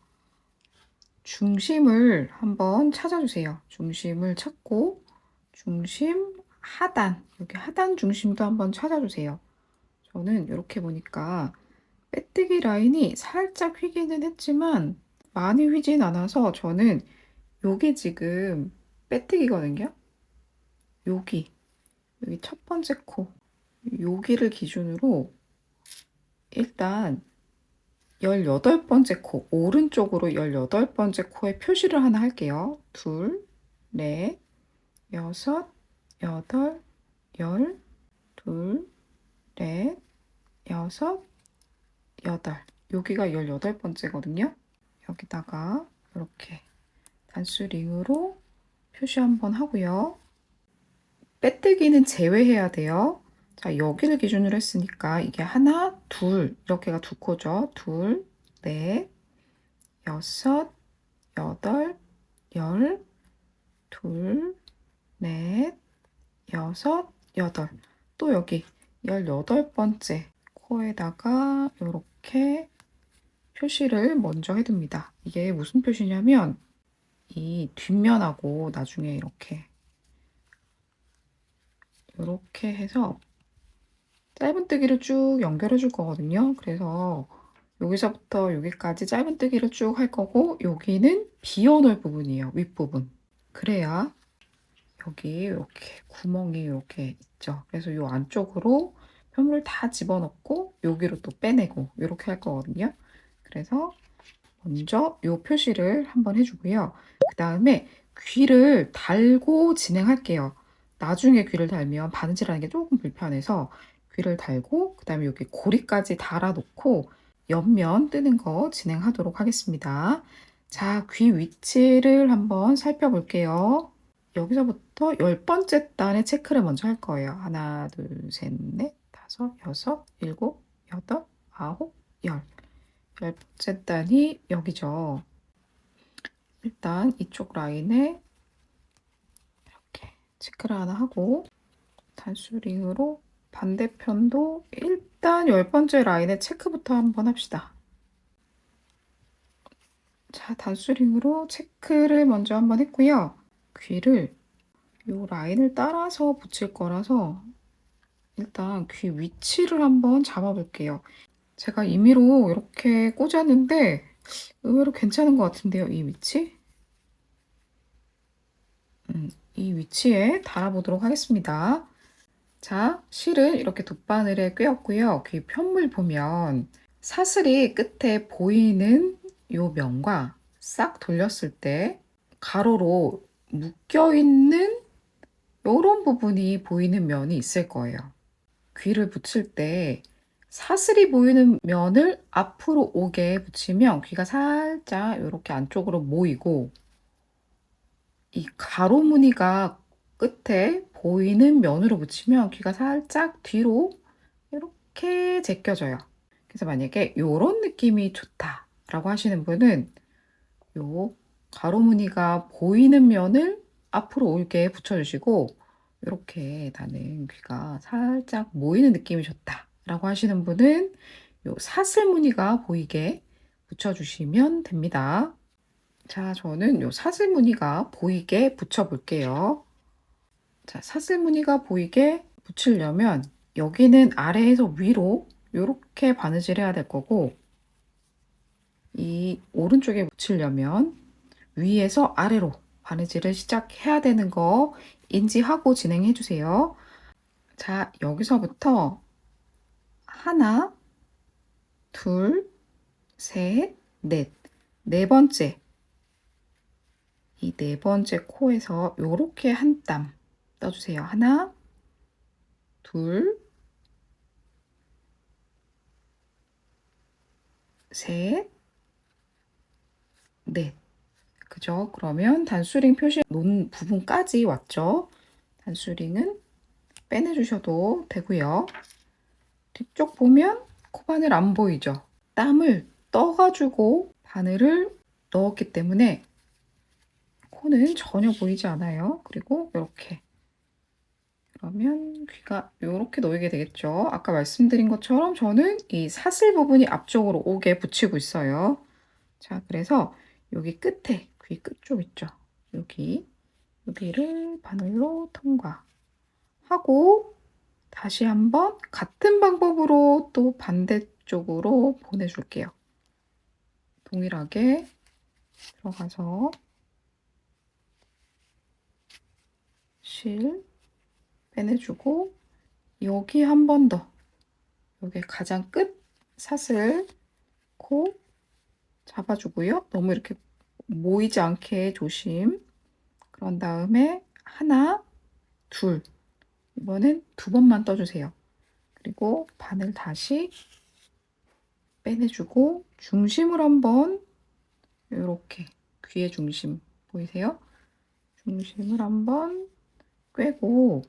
중심을 한번 찾아주세요. 중심을 찾고 중심 하단, 여기 하단 중심도 한번 찾아주세요. 저는 이렇게 보니까 빼뜨기 라인이 살짝 휘기는 했지만 많이 휘진 않아서 저는 요게 지금 빼뜨기거든요. 여기 첫 번째 코 여기를 기준으로 일단 18번째 코 오른쪽으로 18번째 코에 표시를 하나 할게요. 둘, 넷, 여섯, 여덟, 열, 둘, 넷, 여섯, 여덟. 여기가 18번째거든요. 여기다가 이렇게 단수링으로 표시 한번 하고요. 빼뜨기는 제외해야 돼요. 자, 여기를 기준으로 했으니까 이게 하나, 둘, 이렇게가 두 코죠. 둘, 넷, 여섯, 여덟, 열, 둘, 넷, 여섯, 여덟. 또 여기 18번째 코에다가 이렇게 표시를 먼저 해둡니다. 이게 무슨 표시냐면 이 뒷면하고 나중에 이렇게 해서 짧은뜨기를 쭉 연결해 줄 거거든요. 그래서 여기서부터 여기까지 짧은뜨기를 쭉 할 거고 여기는 비워놓을 부분이에요. 윗부분. 그래야 여기 이렇게 구멍이 이렇게 있죠. 그래서 이 안쪽으로 편물 다 집어넣고 여기로 또 빼내고 이렇게 할 거거든요. 그래서 먼저 이 표시를 한번 해주고요. 그 다음에 귀를 달고 진행할게요. 나중에 귀를 달면 바느질하는 게 조금 불편해서 귀를 달고 그 다음에 여기 고리까지 달아놓고 옆면 뜨는 거 진행하도록 하겠습니다. 자, 귀 위치를 한번 살펴볼게요. 여기서부터 10번째 단에 체크를 먼저 할 거예요. 하나, 둘, 셋, 넷, 다섯, 여섯, 일곱, 여덟, 아홉, 열. 10번째 단이 여기죠. 일단 이쪽 라인에 이렇게 체크를 하나 하고 단수링으로 반대편도 일단 10번째 라인에 체크부터 한번 합시다. 자, 단수링으로 체크를 먼저 한번 했고요. 귀를 이 라인을 따라서 붙일 거라서 일단 귀 위치를 한번 잡아볼게요. 제가 임의로 이렇게 꽂았는데 의외로 괜찮은 것 같은데요, 이 위치? 이 위치에 달아보도록 하겠습니다. 자, 실을 이렇게 돗바늘에 꿰었고요. 귀 편물 보면 사슬이 끝에 보이는 요 면과 싹 돌렸을 때 가로로 묶여있는 요런 부분이 보이는 면이 있을 거예요. 귀를 붙일 때 사슬이 보이는 면을 앞으로 오게 붙이면 귀가 살짝 이렇게 안쪽으로 모이고 이 가로 무늬가 끝에 보이는 면으로 붙이면 귀가 살짝 뒤로 이렇게 제껴져요. 그래서 만약에 요런 느낌이 좋다라고 하시는 분은 요 가로 무늬가 보이는 면을 앞으로 올게 붙여주시고, 이렇게 나는 귀가 살짝 모이는 느낌이 좋다라고 하시는 분은 요 사슬 무늬가 보이게 붙여주시면 됩니다. 자, 저는 요 사슬 무늬가 보이게 붙여볼게요. 자, 사슬 무늬가 보이게 붙이려면 여기는 아래에서 위로 이렇게 바느질 해야 될 거고, 이 오른쪽에 붙이려면 위에서 아래로 바느질을 시작해야 되는 거 인지하고 진행해 주세요. 자, 여기서부터 하나, 둘, 셋, 넷. 네 번째, 이 네 번째 코에서 요렇게 한 땀 떠주세요. 하나, 둘, 셋, 넷. 그죠? 그러면 단수링 표시 놓은 부분까지 왔죠? 단수링은 빼내주셔도 되고요. 뒤쪽 보면 코바늘 안 보이죠? 땀을 떠가지고 바늘을 넣었기 때문에 코는 전혀 보이지 않아요. 그리고 이렇게, 그러면 귀가 이렇게 놓이게 되겠죠. 아까 말씀드린 것처럼 저는 이 사슬 부분이 앞쪽으로 오게 붙이고 있어요. 자, 그래서 여기 끝에 귀 끝쪽 있죠. 여기를 바늘로 통과하고 다시 한번 같은 방법으로 또 반대쪽으로 보내줄게요. 동일하게 들어가서 실 빼내주고, 여기 한 번 더, 여기 가장 끝 사슬 코 잡아주고요. 너무 이렇게 모이지 않게 조심. 그런 다음에 하나, 둘, 이번엔 두 번만 떠주세요. 그리고 바늘 다시 빼내주고 중심을 한번 이렇게, 귀의 중심 보이세요? 중심을 한번 꿰고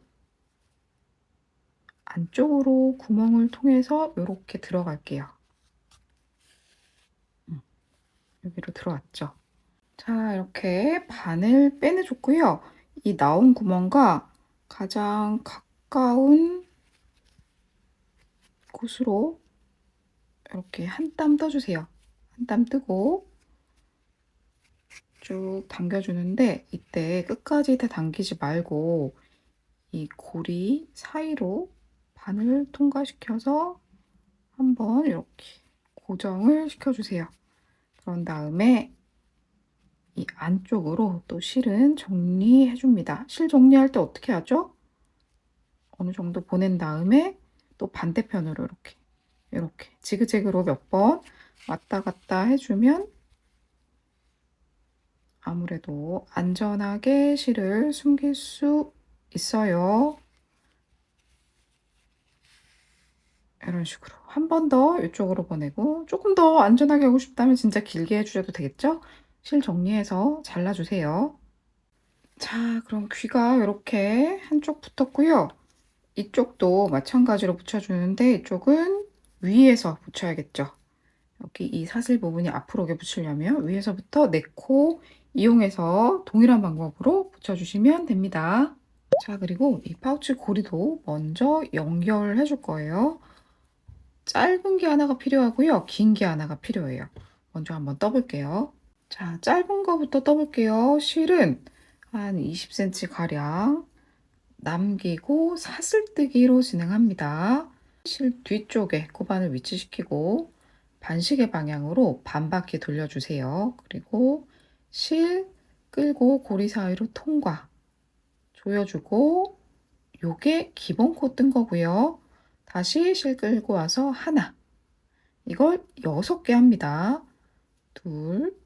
안쪽으로 구멍을 통해서 이렇게 들어갈게요. 여기로 들어왔죠. 자, 이렇게 바늘 빼내줬고요. 이 나온 구멍과 가장 가까운 곳으로 이렇게 한 땀 떠주세요. 한 땀 뜨고 쭉 당겨주는데, 이때 끝까지 다 당기지 말고 이 고리 사이로 바늘 통과시켜서 한번 이렇게 고정을 시켜주세요. 그런 다음에 이 안쪽으로 또 실은 정리해 줍니다. 실 정리할 때 어떻게 하죠? 어느 정도 보낸 다음에 또 반대편으로 이렇게 지그재그로 몇 번 왔다 갔다 해주면 아무래도 안전하게 실을 숨길 수 있어요. 이런 식으로 한 번 더 이쪽으로 보내고, 조금 더 안전하게 하고 싶다면 진짜 길게 해주셔도 되겠죠? 실 정리해서 잘라주세요. 자, 그럼 귀가 이렇게 한쪽 붙었고요. 이쪽도 마찬가지로 붙여주는데 이쪽은 위에서 붙여야겠죠. 여기 이 사슬 부분이 앞으로 오게 붙이려면 위에서부터 네 코 이용해서 동일한 방법으로 붙여주시면 됩니다. 자, 그리고 이 파우치 고리도 먼저 연결해 줄 거예요. 짧은 게 하나가 필요하고요. 긴 게 하나가 필요해요. 먼저 한번 떠볼게요. 자, 짧은 거부터 떠볼게요. 실은 한 20cm 가량 남기고 사슬뜨기로 진행합니다. 실 뒤쪽에 코바늘 위치시키고 반시계 방향으로 반바퀴 돌려주세요. 그리고 실 끌고 고리 사이로 통과 조여주고, 요게 기본 코 뜬 거고요. 다시 실 끌고 와서 하나, 이걸 6개 합니다. 둘,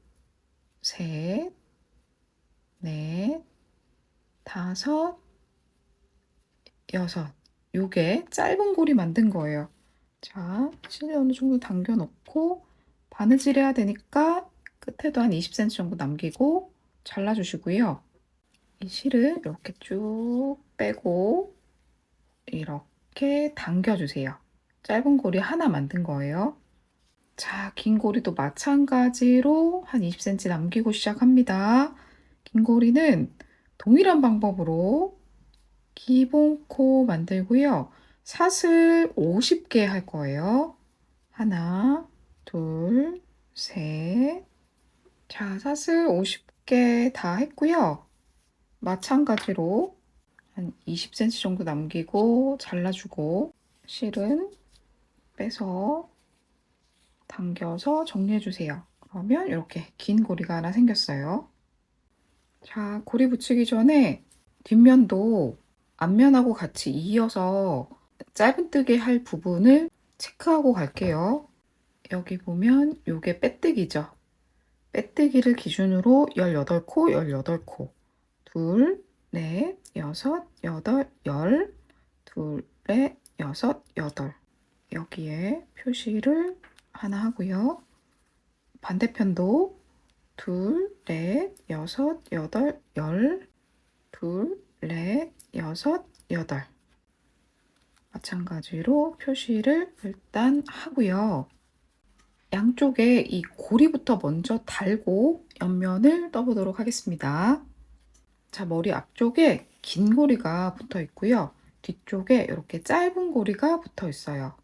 셋, 넷, 다섯, 여섯. 요게 짧은 고리 만든 거예요. 자, 실 어느 정도 당겨 놓고 바느질 해야 되니까 끝에도 한 20cm 정도 남기고 잘라주시고요. 이 실을 이렇게 쭉 빼고 이렇게 당겨주세요. 짧은 고리 하나 만든 거예요. 자, 긴 고리도 마찬가지로 한 20cm 남기고 시작합니다. 긴 고리는 동일한 방법으로 기본 코 만들고요. 사슬 50개 할 거예요. 하나, 둘, 셋. 자, 사슬 50개 다 했고요. 마찬가지로 한 20cm 정도 남기고 잘라주고 실은 빼서 당겨서 정리해 주세요. 그러면 이렇게 긴 고리가 하나 생겼어요. 자, 고리 붙이기 전에 뒷면도 앞면하고 같이 이어서 짧은뜨기 할 부분을 체크하고 갈게요. 여기 보면 요게 빼뜨기죠. 빼뜨기를 기준으로 18코, 18코. 둘, 넷, 여섯, 여덟, 열. 둘, 넷, 여섯, 여덟. 여기에 표시를 하나 하고요. 반대편도 둘, 넷, 여섯, 여덟, 열. 둘, 넷, 여섯, 여덟. 마찬가지로 표시를 일단 하고요. 양쪽에 이 고리부터 먼저 달고 옆면을 떠보도록 하겠습니다. 자, 머리 앞쪽에 긴 고리가 붙어 있고요. 뒤쪽에 이렇게 짧은 고리가 붙어 있어요.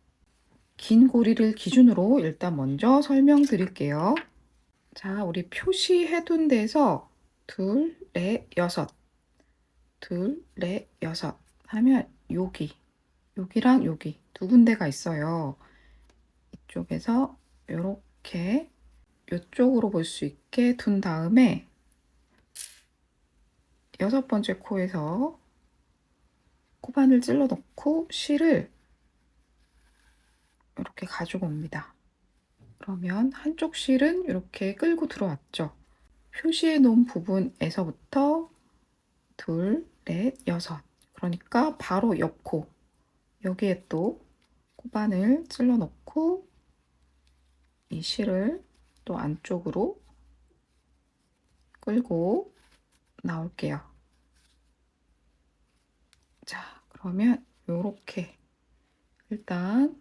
긴 고리를 기준으로 일단 먼저 설명드릴게요. 자, 우리 표시해둔 데서 둘, 넷, 여섯. 둘, 넷, 여섯 하면 여기랑 여기 두 군데가 있어요. 이쪽에서 이렇게 이쪽으로 볼 수 있게 둔 다음에 6번째 코에서 코바늘 찔러 넣고 실을 이렇게 가지고 옵니다. 그러면 한쪽 실은 이렇게 끌고 들어왔죠. 표시해 놓은 부분에서부터 둘, 넷, 여섯. 그러니까 바로 옆 코. 여기에 또 코바늘 찔러 넣고 이 실을 또 안쪽으로 끌고 나올게요. 자, 그러면 요렇게 일단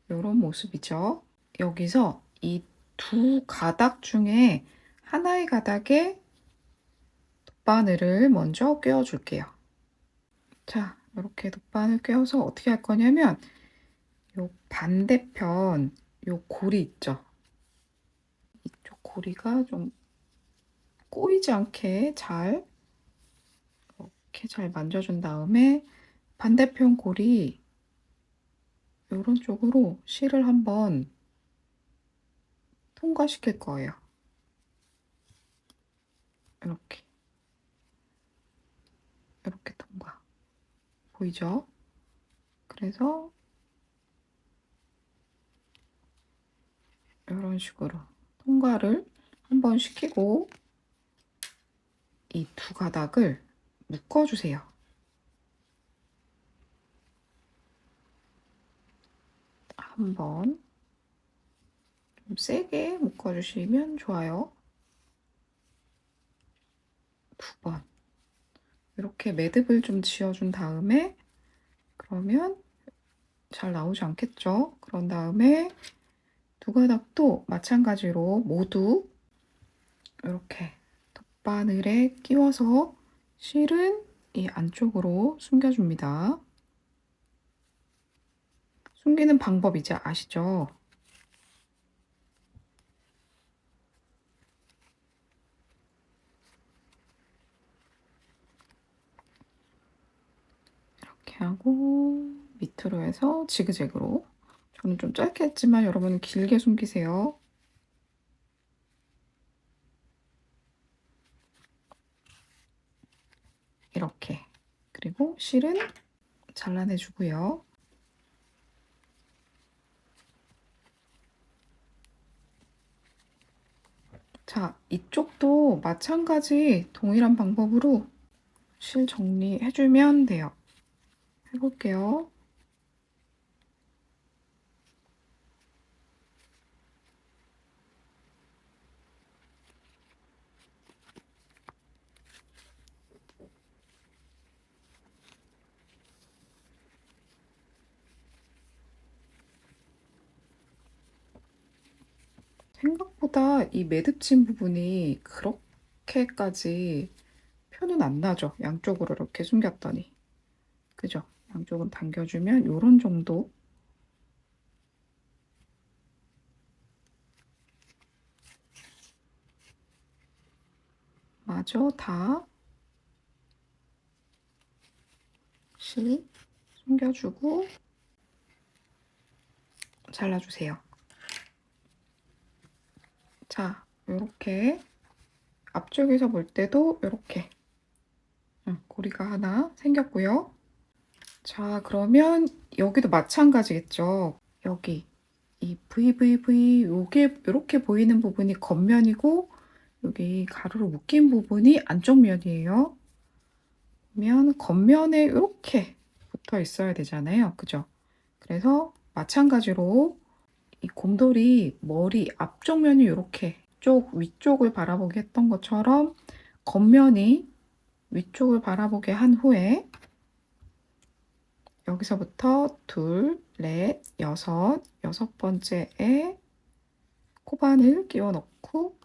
요런 모습이죠. 여기서 이 두 가닥 중에 하나의 가닥에 돗바늘을 먼저 꿰어 줄게요. 자, 이렇게 돗바늘 꿰어서 어떻게 할 거냐면 요 반대편 요 고리 있죠. 이쪽 고리가 좀 꼬이지 않게 이렇게 잘 만져준 다음에 반대편 고리 요런 쪽으로 실을 한번 통과시킬 거예요. 이렇게 통과. 보이죠? 그래서 이런 식으로 통과를 한번 시키고 이 두 가닥을 묶어주세요. 한번 좀 세게 묶어주시면 좋아요. 두 번. 이렇게 매듭을 좀 지어준 다음에 그러면 잘 나오지 않겠죠? 그런 다음에 두 가닥도 마찬가지로 모두 이렇게 돗바늘에 끼워서 실은 이 안쪽으로 숨겨줍니다. 숨기는 방법 이제 아시죠? 이렇게 하고 밑으로 해서 지그재그로. 저는 좀 짧게 했지만 여러분은 길게 숨기세요. 이렇게. 그리고 실은 잘라내 주고요. 자, 이쪽도 마찬가지 동일한 방법으로 실 정리해 주면 돼요. 해볼게요. 생각보다 이 매듭진 부분이 그렇게까지 표는 안 나죠. 양쪽으로 이렇게 숨겼더니. 그죠? 양쪽으로 당겨주면 요런 정도. 마저 다 실 숨겨주고 잘라주세요. 자, 요렇게 앞쪽에서 볼 때도 요렇게 고리가 하나 생겼고요. 자, 그러면 여기도 마찬가지겠죠. 여기 이 VVV 요게 이렇게 보이는 부분이 겉면이고 여기 가로로 묶인 부분이 안쪽 면이에요. 그러면 겉면에 이렇게 붙어 있어야 되잖아요. 그죠? 그래서 마찬가지로 이 곰돌이 머리 앞쪽 면이 이렇게 위쪽을 바라보게 했던 것처럼 겉면이 위쪽을 바라보게 한 후에 여기서부터 둘, 넷, 여섯 번째에 코바늘 끼워 넣고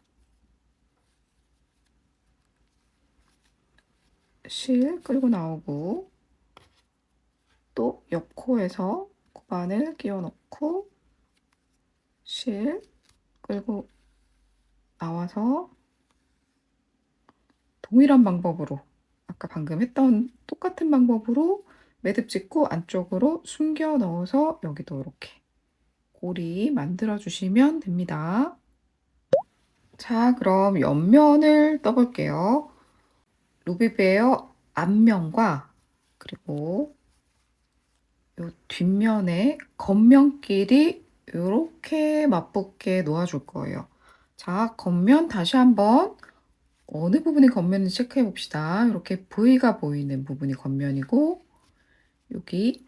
실 끌고 나오고 또 옆코에서 코바늘 끼워 넣고 실 끌고 나와서 동일한 방법으로 아까 방금 했던 똑같은 방법으로 매듭 짓고 안쪽으로 숨겨 넣어서 여기도 이렇게 고리 만들어 주시면 됩니다. 자, 그럼 옆면을 떠볼게요. 루비베어 앞면과 그리고 요 뒷면에 겉면끼리 이렇게 맞붙게 놓아줄 거예요. 자, 겉면 다시 한번 어느 부분이 겉면인지 체크해 봅시다. 이렇게 V가 보이는 부분이 겉면이고 여기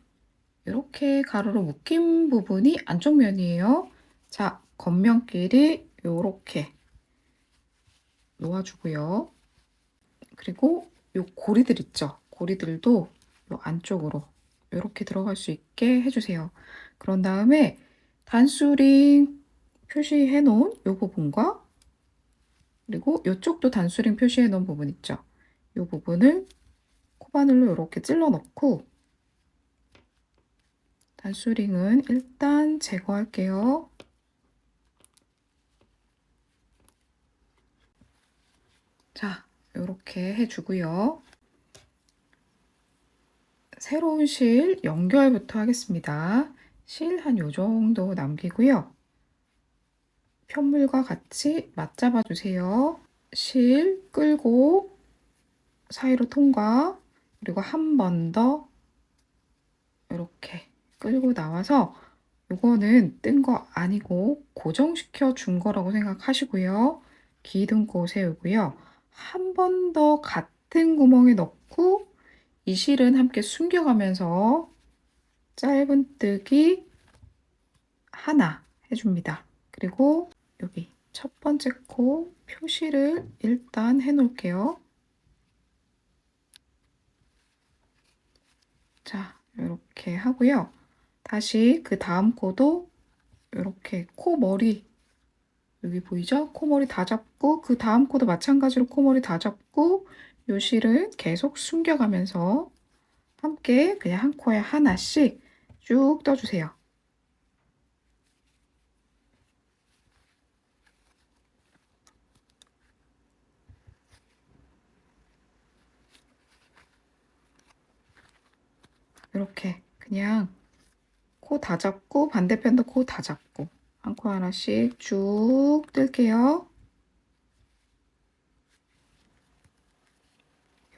이렇게 가로로 묶인 부분이 안쪽 면이에요. 자, 겉면끼리 이렇게 놓아주고요. 그리고 요 고리들 있죠? 고리들도 요 안쪽으로 이렇게 들어갈 수 있게 해주세요. 그런 다음에 단수링 표시해 놓은 요 부분과 그리고 이쪽도 단수링 표시해 놓은 부분 있죠? 이 부분을 코바늘로 이렇게 찔러 넣고 단수링은 일단 제거할게요. 자, 이렇게 해주고요. 새로운 실 연결부터 하겠습니다. 실 한 요 정도 남기고요. 편물과 같이 맞잡아 주세요. 실 끌고 사이로 통과 그리고 한 번 더 이렇게 끌고 나와서 요거는 뜬 거 아니고 고정시켜 준 거라고 생각하시고요. 기둥고 세우고요. 한 번 더 같은 구멍에 넣고 이 실은 함께 숨겨가면서 짧은뜨기 하나 해줍니다. 그리고 여기 첫 번째 코 표시를 일단 해 놓을게요. 자, 이렇게 하고요. 다시 그 다음 코도 이렇게 코머리 여기 보이죠? 코머리 다 잡고 그 다음 코도 마찬가지로 코머리 다 잡고 요 실을 계속 숨겨가면서 함께 그냥 한 코에 하나씩 쭉 떠주세요. 이렇게 그냥 코 다 잡고 반대편도 코 다 잡고 한 코 하나씩 쭉 뜰게요.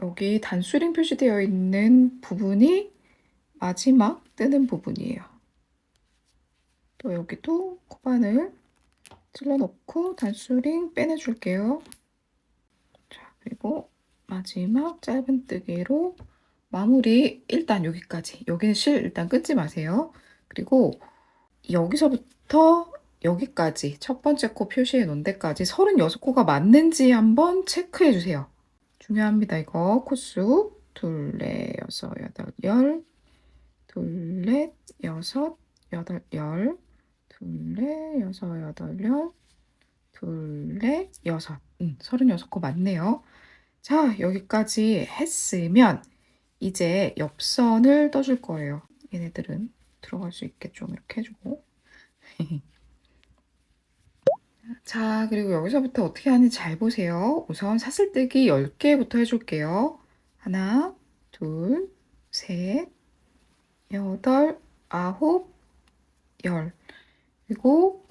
여기 단수링 표시되어 있는 부분이 마지막 뜨는 부분이에요. 또 여기도 코바늘 찔러 넣고 단수링 빼내줄게요. 자, 그리고 마지막 짧은뜨기로 마무리 일단 여기까지. 여기는 실 일단 끊지 마세요. 그리고 여기서부터 여기까지 첫 번째 코 표시해 놓은 데까지 36코가 맞는지 한번 체크해 주세요. 중요합니다. 이거 코수 둘, 넷, 여섯, 여덟, 열 둘, 넷, 여섯, 여덟, 열 둘, 넷, 여섯, 여덟, 열 둘, 넷, 여섯. 36코 맞네요. 자, 여기까지 했으면 이제 옆선을 떠줄 거예요. 얘네들은 들어갈 수 있게 좀 이렇게 해주고. 자, 그리고 여기서부터 어떻게 하는지 잘 보세요. 우선 사슬뜨기 10개부터 해줄게요. 하나, 둘, 셋, 여덟, 아홉, 열. 그리고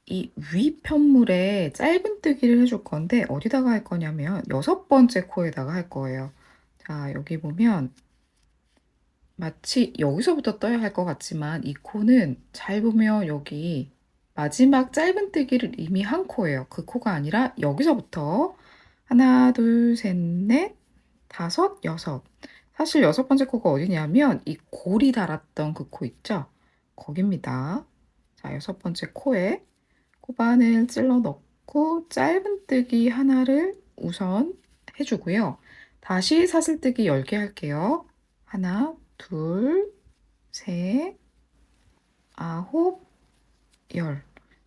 이 위편물에 짧은뜨기를 해줄 건데 어디다가 할 거냐면 6번째 코에다가 할 거예요. 자, 여기 보면 마치 여기서부터 떠야 할 것 같지만 이 코는 잘 보면 여기 마지막 짧은뜨기를 이미 한 코예요. 그 코가 아니라 여기서부터 하나, 둘, 셋, 넷, 다섯, 여섯. 사실 6번째 코가 어디냐면 이 골이 달았던 그 코 있죠? 거깁니다. 자, 6번째 코에 코바늘 찔러 넣고 짧은뜨기 하나를 우선 해주고요. 다시 사슬뜨기 10개 할게요. 하나, 둘, 셋, 아홉, 열.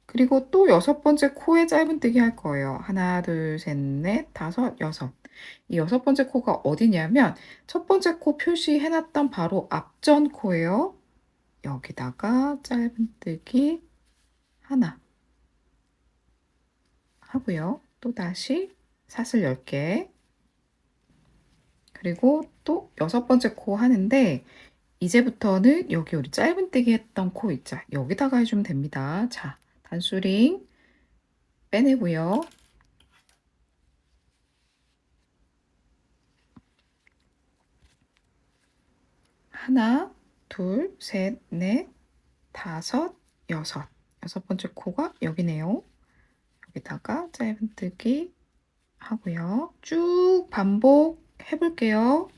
그리고 또 6번째 코에 짧은뜨기 할 거예요. 하나, 둘, 셋, 넷, 다섯, 여섯. 이 6번째 코가 어디냐면 첫 번째 코 표시해놨던 바로 앞전 코예요. 여기다가 짧은뜨기 하나 하고요. 또 다시 사슬 10개. 그리고 또 6번째 코 하는데 이제부터는 여기 우리 짧은뜨기 했던 코 있죠? 여기다가 해주면 됩니다. 자, 단수링 빼내고요. 하나, 둘, 셋, 넷, 다섯, 여섯. 6번째 코가 여기네요. 여기다가 짧은뜨기 하고요. 쭉 반복해 볼게요.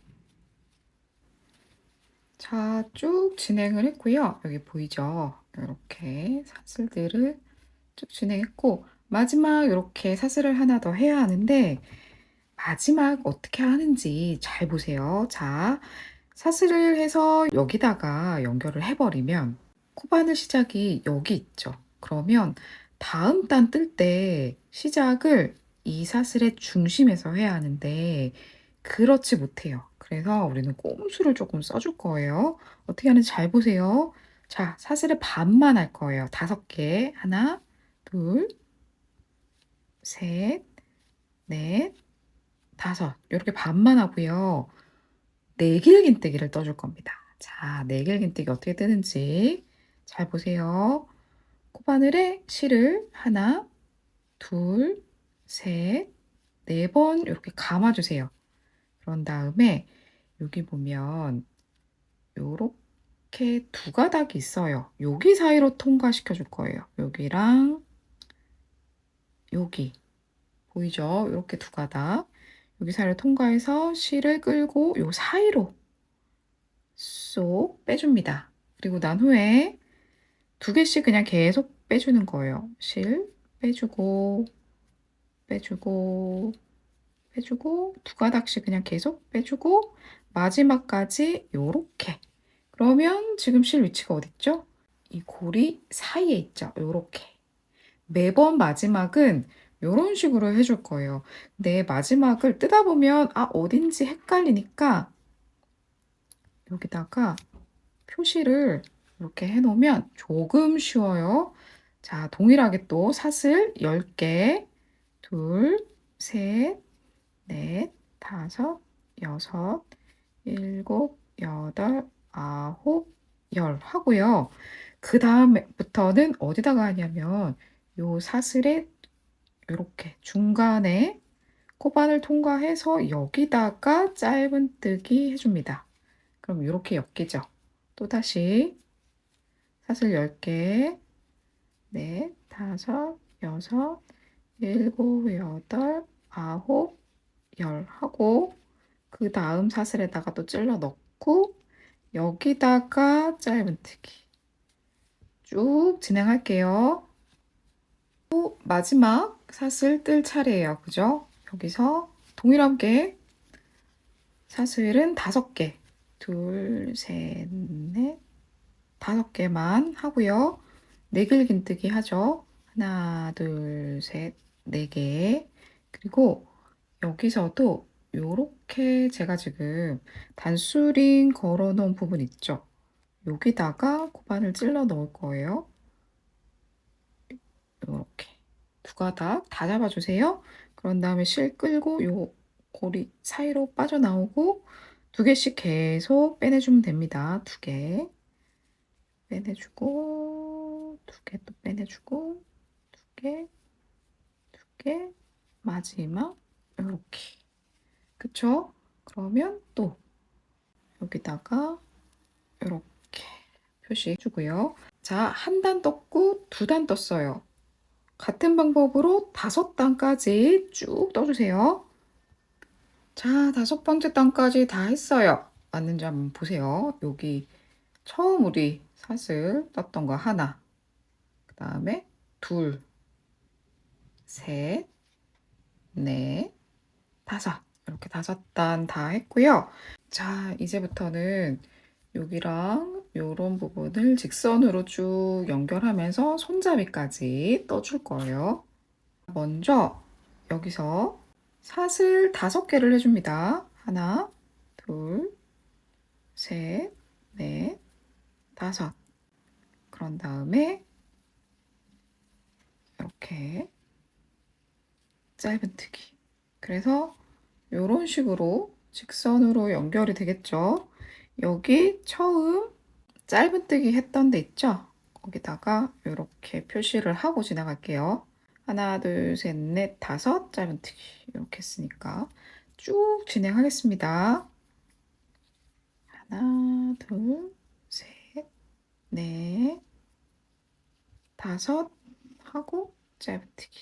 자, 쭉 진행을 했고요. 여기 보이죠? 이렇게 사슬들을 쭉 진행했고 마지막 이렇게 사슬을 하나 더 해야 하는데 마지막 어떻게 하는지 잘 보세요. 자, 사슬을 해서 여기다가 연결을 해버리면 코바늘 시작이 여기 있죠. 그러면 다음 단 뜰 때 시작을 이 사슬의 중심에서 해야 하는데 그렇지 못해요. 그래서 우리는 꼼수를 조금 써줄 거예요. 어떻게 하는지 잘 보세요. 자, 사슬의 반만 할 거예요. 5개. 하나, 둘, 셋, 넷, 다섯. 이렇게 반만 하고요. 네길긴뜨기를 떠줄 겁니다. 자, 네길긴뜨기 어떻게 뜨는지 잘 보세요. 코바늘에 실을 하나, 둘, 셋, 4번 이렇게 감아주세요. 그런 다음에 여기 보면 요렇게 두 가닥이 있어요. 여기 사이로 통과시켜 줄 거예요. 여기랑 여기 보이죠? 이렇게 두 가닥. 여기 사이를 통과해서 실을 끌고 요 사이로 쏙 빼줍니다. 그리고 난 후에 2개씩 그냥 계속 빼주는 거예요. 실 빼주고 빼주고 빼주고 두 가닥씩 그냥 계속 빼주고 마지막까지 요렇게. 그러면 지금 실 위치가 어딨죠? 이 고리 사이에 있죠. 요렇게. 매번 마지막은 요런 식으로 해줄 거예요. 근데 마지막을 뜯다 보면 어딘지 헷갈리니까 여기다가 표시를 이렇게 해놓으면 조금 쉬워요. 자, 동일하게 또 사슬 10개, 둘, 셋, 넷, 다섯, 여섯, 일곱, 여덟, 아홉, 열 하고요. 그 다음부터는 어디다가 하냐면 요 사슬에 이렇게 중간에 코바늘 통과해서 여기다가 짧은뜨기 해줍니다. 그럼 이렇게 엮이죠. 또다시 사슬 10개, 넷, 다섯, 여섯, 일곱, 여덟, 아홉, 열 하고 그 다음 사슬에다가 또 찔러 넣고 여기다가 짧은뜨기 쭉 진행할게요. 또 마지막 사슬 뜰 차례예요. 그죠? 여기서 동일하게 사슬은 5개, 둘, 셋, 넷, 5개만 하고요. 네길긴뜨기 하죠. 하나, 둘, 셋, 네 개. 그리고 여기서도 요렇게 제가 지금 단수링 걸어 놓은 부분 있죠? 여기다가 고반을 찔러 넣을 거예요. 요렇게. 두 가닥 다 잡아주세요. 그런 다음에 실 끌고 요 고리 사이로 빠져나오고 두 개씩 계속 빼내주면 됩니다. 두 개. 빼내주고, 두 개 또 빼내주고, 두 개, 두 개, 마지막, 요렇게. 그쵸? 그러면 또 여기다가 요렇게 표시해 주고요. 자, 한 단 떴고 두 단 떴어요. 같은 방법으로 5단까지 쭉 떠주세요. 자, 5번째 단까지 다 했어요. 맞는지 한번 보세요. 여기 처음 우리 사슬 떴던 거 하나, 그 다음에 둘, 셋, 넷, 다섯. 이렇게 5단 다 했고요. 자, 이제부터는 여기랑 요런 부분을 직선으로 쭉 연결하면서 손잡이까지 떠줄 거예요. 먼저 여기서 사슬 5개를 해줍니다. 하나, 둘, 셋, 넷, 다섯. 그런 다음에 이렇게 짧은뜨기. 그래서 이런 식으로 직선으로 연결이 되겠죠. 여기 처음 짧은뜨기 했던 데 있죠? 거기다가 이렇게 표시를 하고 지나갈게요. 하나, 둘, 셋, 넷, 다섯 짧은뜨기 이렇게 했으니까 쭉 진행하겠습니다. 하나, 둘, 셋, 넷, 다섯 하고 짧은뜨기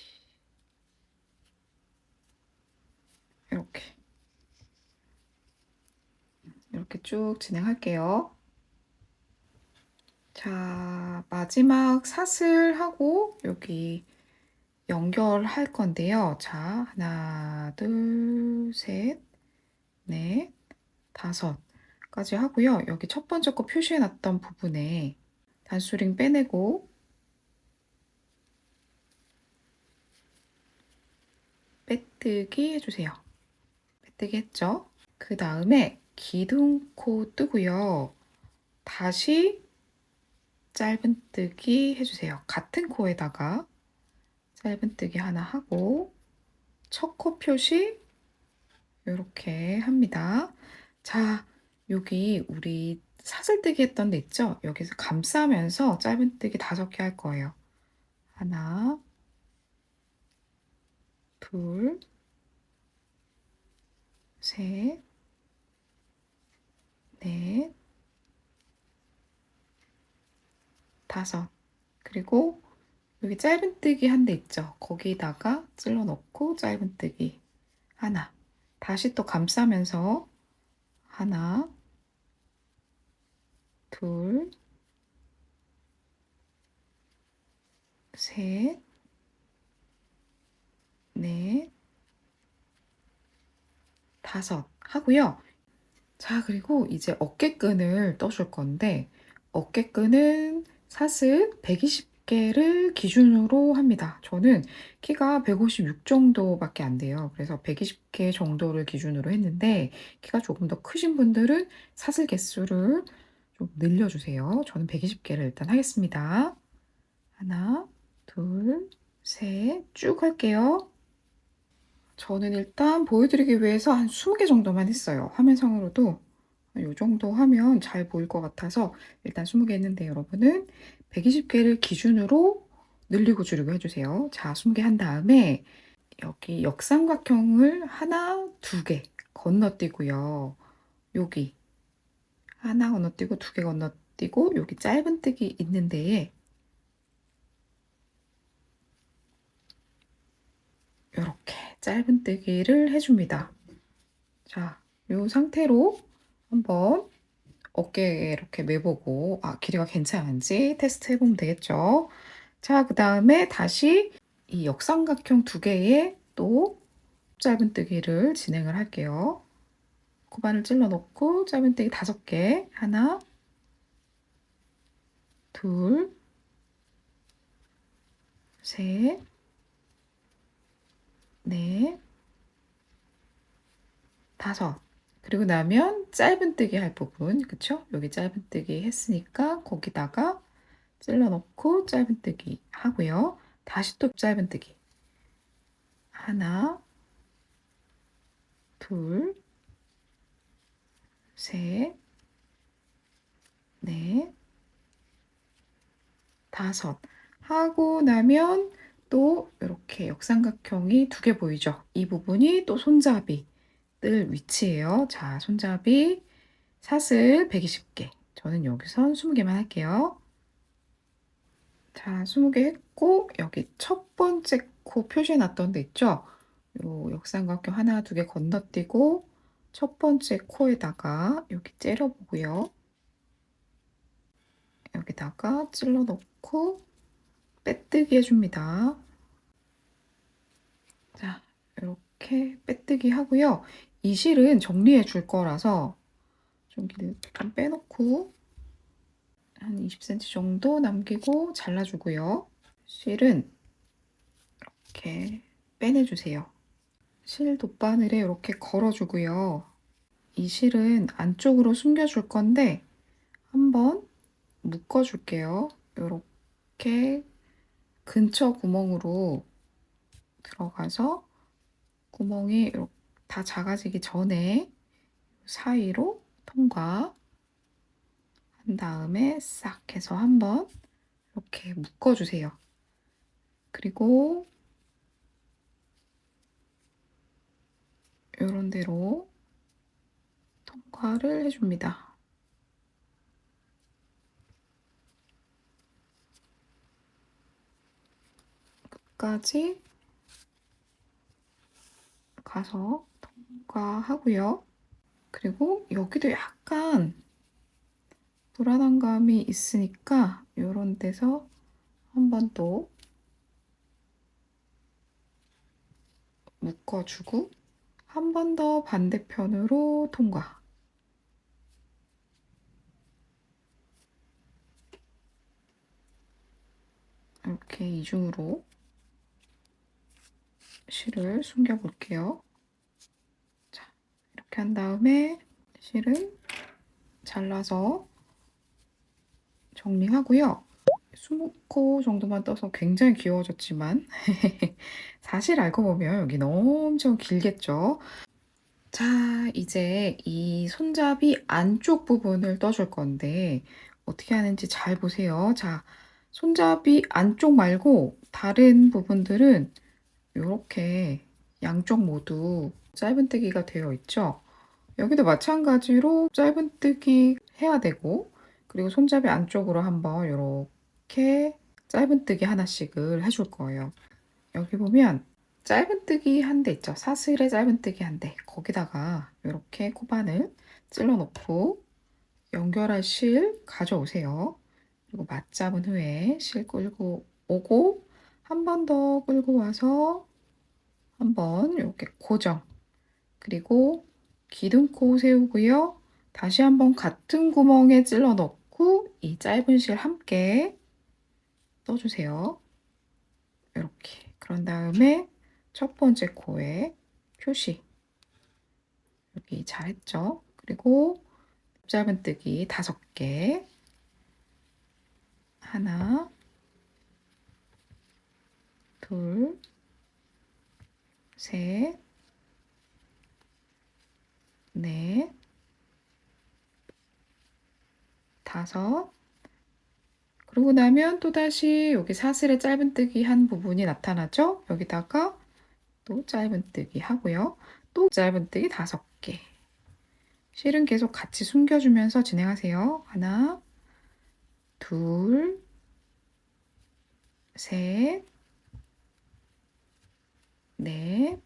이렇게 쭉 진행할게요. 자, 마지막 사슬하고 여기 연결할 건데요. 자, 하나, 둘, 셋, 넷, 다섯까지 하고요. 여기 첫 번째 거 표시해 놨던 부분에 단수링 빼내고 빼뜨기 해주세요. 빼뜨기 했죠? 그 다음에 기둥코 뜨고요. 다시 짧은뜨기 해주세요. 같은 코에다가 짧은뜨기 하나 하고 첫 코 표시 이렇게 합니다. 자, 여기 우리 사슬뜨기 했던 데 있죠? 여기서 감싸면서 짧은뜨기 5개 할 거예요. 하나, 둘, 셋, 넷, 다섯. 그리고 여기 짧은뜨기 한 데 있죠? 거기다가 찔러 넣고 짧은뜨기 하나. 다시 또 감싸면서 하나, 둘, 셋, 넷, 다섯 하고요. 자, 그리고 이제 어깨끈을 떠줄 건데 어깨끈은 사슬 120개를 기준으로 합니다. 저는 키가 156 정도밖에 안 돼요. 그래서 120개 정도를 기준으로 했는데 키가 조금 더 크신 분들은 사슬 개수를 좀 늘려주세요. 저는 120개를 일단 하겠습니다. 하나, 둘, 셋, 쭉 할게요. 저는 일단 보여드리기 위해서 한 20개 정도만 했어요. 화면상으로도 이 정도 하면 잘 보일 것 같아서 일단 20개 했는데 여러분은 120개를 기준으로 늘리고 줄이고 해주세요. 자, 20개 한 다음에 여기 역삼각형을 하나, 두 개 건너뛰고요. 여기 하나 건너뛰고 두 개 건너뛰고 여기 짧은뜨기 있는 데에 이렇게 짧은뜨기를 해줍니다. 자, 이 상태로 한번 어깨에 이렇게 매보고 길이가 괜찮은지 테스트 해보면 되겠죠. 자, 그 다음에 다시 이 역삼각형 2개의 또 짧은뜨기를 진행을 할게요. 고반을 찔러 넣고 짧은뜨기 5개 하나, 둘, 셋, 넷, 다섯. 그리고 나면 짧은뜨기 할 부분, 그쵸? 여기 짧은뜨기 했으니까 거기다가 찔러 넣고 짧은뜨기 하고요. 다시 또 짧은뜨기. 하나, 둘, 셋, 넷, 다섯. 하고 나면 또 이렇게 역삼각형이 두 개 보이죠? 이 부분이 또 손잡이 뜰 위치예요. 자, 손잡이 사슬 120개. 저는 여기선 20개만 할게요. 자, 20개 했고 여기 첫 번째 코 표시해 놨던 데 있죠? 요 역삼각형 하나, 두 개 건너뛰고 첫 번째 코에다가 여기 째려 보고요. 여기다가 찔러 넣고 빼뜨기 해줍니다. 자, 이렇게 빼뜨기 하고요. 이 실은 정리해 줄 거라서 좀 빼놓고 한 20cm 정도 남기고 잘라주고요. 실은 이렇게 빼내주세요. 실 돗바늘에 이렇게 걸어주고요. 이 실은 안쪽으로 숨겨줄 건데 한번 묶어줄게요. 이렇게 근처 구멍으로 들어가서 구멍이 이렇게 다 작아지기 전에 사이로 통과한 다음에 싹 해서 한번 이렇게 묶어주세요. 그리고 이런 대로 통과를 해줍니다. 끝까지 가서 통과하고요. 그리고 여기도 약간 불안한 감이 있으니까 이런 데서 한 번 또 묶어주고 한 번 더 반대편으로 통과. 이렇게 이중으로 실을 숨겨 볼게요. 자, 이렇게 한 다음에 실은 잘라서 정리하고요. 20코 정도만 떠서 굉장히 귀여워졌지만 사실 알고 보면 여기는 엄청 길겠죠. 자, 이제 이 손잡이 안쪽 부분을 떠줄 건데 어떻게 하는지 잘 보세요. 자, 손잡이 안쪽 말고 다른 부분들은 이렇게 양쪽 모두 짧은뜨기가 되어 있죠. 여기도 마찬가지로 짧은뜨기 해야 되고 그리고 손잡이 안쪽으로 한번 이렇게 짧은뜨기 하나씩을 해줄 거예요. 여기 보면 짧은뜨기 한 대 있죠. 사슬에 짧은뜨기 한 대. 거기다가 이렇게 코바늘 찔러 놓고 연결할 실 가져오세요. 그리고 맞잡은 후에 실 끌고 오고 한 번 더 끌고 와서 한번 이렇게 고정. 그리고 기둥코 세우고요. 다시 한번 같은 구멍에 찔러 넣고 이 짧은 실 함께 떠주세요. 이렇게. 그런 다음에 첫 번째 코에 표시. 여기 잘했죠? 그리고 짧은뜨기 5개. 하나, 둘, 셋, 넷, 다섯. 그러고 나면 또다시 여기 사슬에 짧은뜨기 한 부분이 나타나죠? 여기다가 또 짧은뜨기 하고요. 또 짧은뜨기 5개. 실은 계속 같이 숨겨주면서 진행하세요. 하나, 둘, 셋, 넷,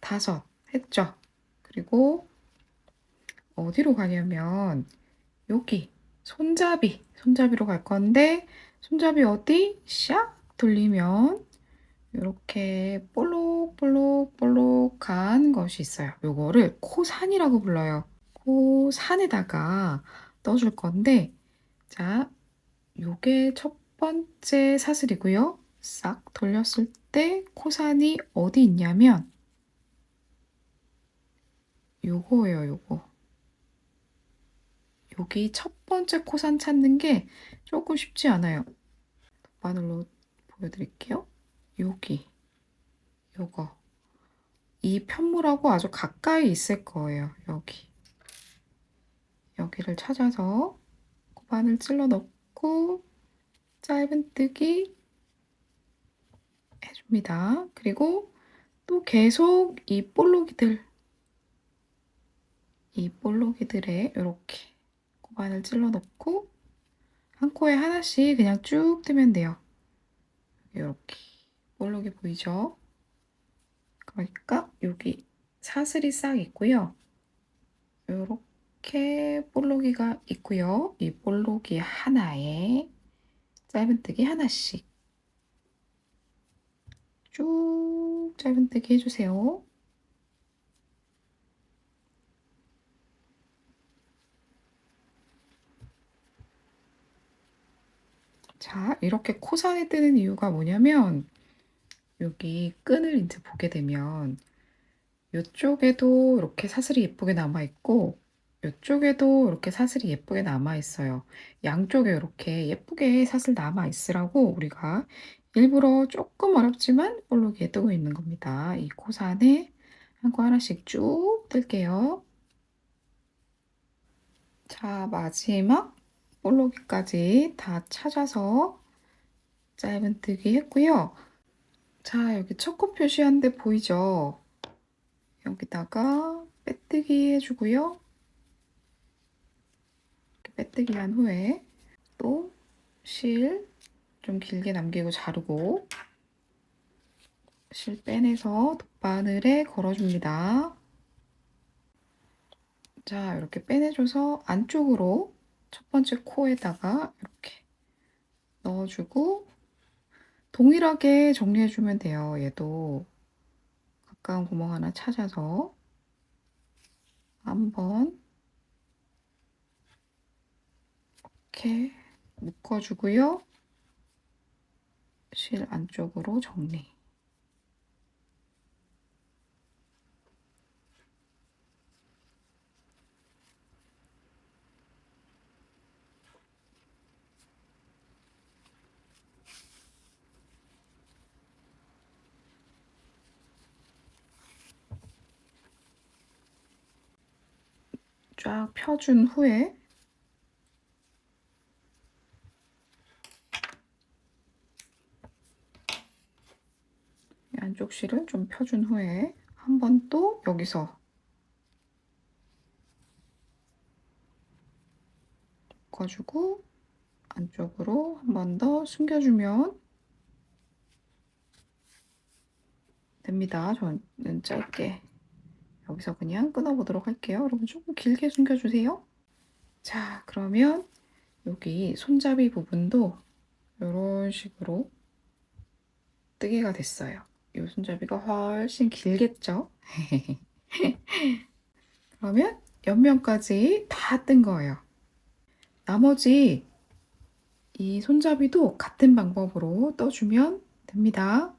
다섯 했죠? 그리고 어디로 가냐면 여기 손잡이로 갈 건데 손잡이 어디 샥 돌리면 이렇게 볼록볼록볼록한 것이 있어요. 요거를 코산이라고 불러요. 코산에다가 떠줄 건데 자, 요게 첫 번째 사슬이고요. 싹 돌렸을 때 코산이 어디 있냐면 요거예요, 요거. 여기 첫 번째 코산 찾는 게 조금 쉽지 않아요. 바늘로 보여드릴게요. 여기, 요거. 이 편물하고 아주 가까이 있을 거예요. 여기. 여기를 찾아서 바늘 찔러 넣고 짧은뜨기 해줍니다. 그리고 또 계속 이 볼록이들에 이렇게 바늘 찔러 넣고 한 코에 하나씩 그냥 쭉 뜨면 돼요. 이렇게 볼록이 보이죠? 그러니까 여기 사슬이 싹 있고요. 이렇게 볼록이가 있고요. 이 볼록이 하나에 짧은뜨기 하나씩 쭉 짧은뜨기 해주세요. 자, 이렇게 코산에 뜨는 이유가 뭐냐면 여기 끈을 이제 보게 되면 이쪽에도 이렇게 사슬이 예쁘게 남아 있고 이쪽에도 이렇게 사슬이 예쁘게 남아 있어요. 양쪽에 이렇게 예쁘게 사슬 남아 있으라고 우리가 일부러 조금 어렵지만 볼록이에 뜨고 있는 겁니다. 이 코산에 한 코 하나씩 쭉 뜰게요. 자, 마지막 볼록이까지 다 찾아서 짧은뜨기 했고요. 자, 여기 첫 코 표시한 데 보이죠? 여기다가 빼뜨기 해주고요. 빼뜨기 한 후에 또 실 좀 길게 남기고 자르고 실 빼내서 돗바늘에 걸어줍니다. 자, 이렇게 빼내줘서 안쪽으로 첫 번째 코에다가 이렇게 넣어주고 동일하게 정리해주면 돼요. 얘도 가까운 구멍 하나 찾아서 한번 이렇게 묶어주고요. 실 안쪽으로 정리. 쫙 펴준 후에 안쪽 실을 좀 펴준 후에 한 번 또 여기서 묶어주고 안쪽으로 한 번 더 숨겨주면 됩니다. 저는 짧게 여기서 그냥 끊어보도록 할게요. 여러분 조금 길게 숨겨주세요. 자, 그러면 여기 손잡이 부분도 이런 식으로 뜨개가 됐어요. 이 손잡이가 훨씬 길겠죠? 그러면 옆면까지 다 뜬 거예요. 나머지 이 손잡이도 같은 방법으로 떠주면 됩니다.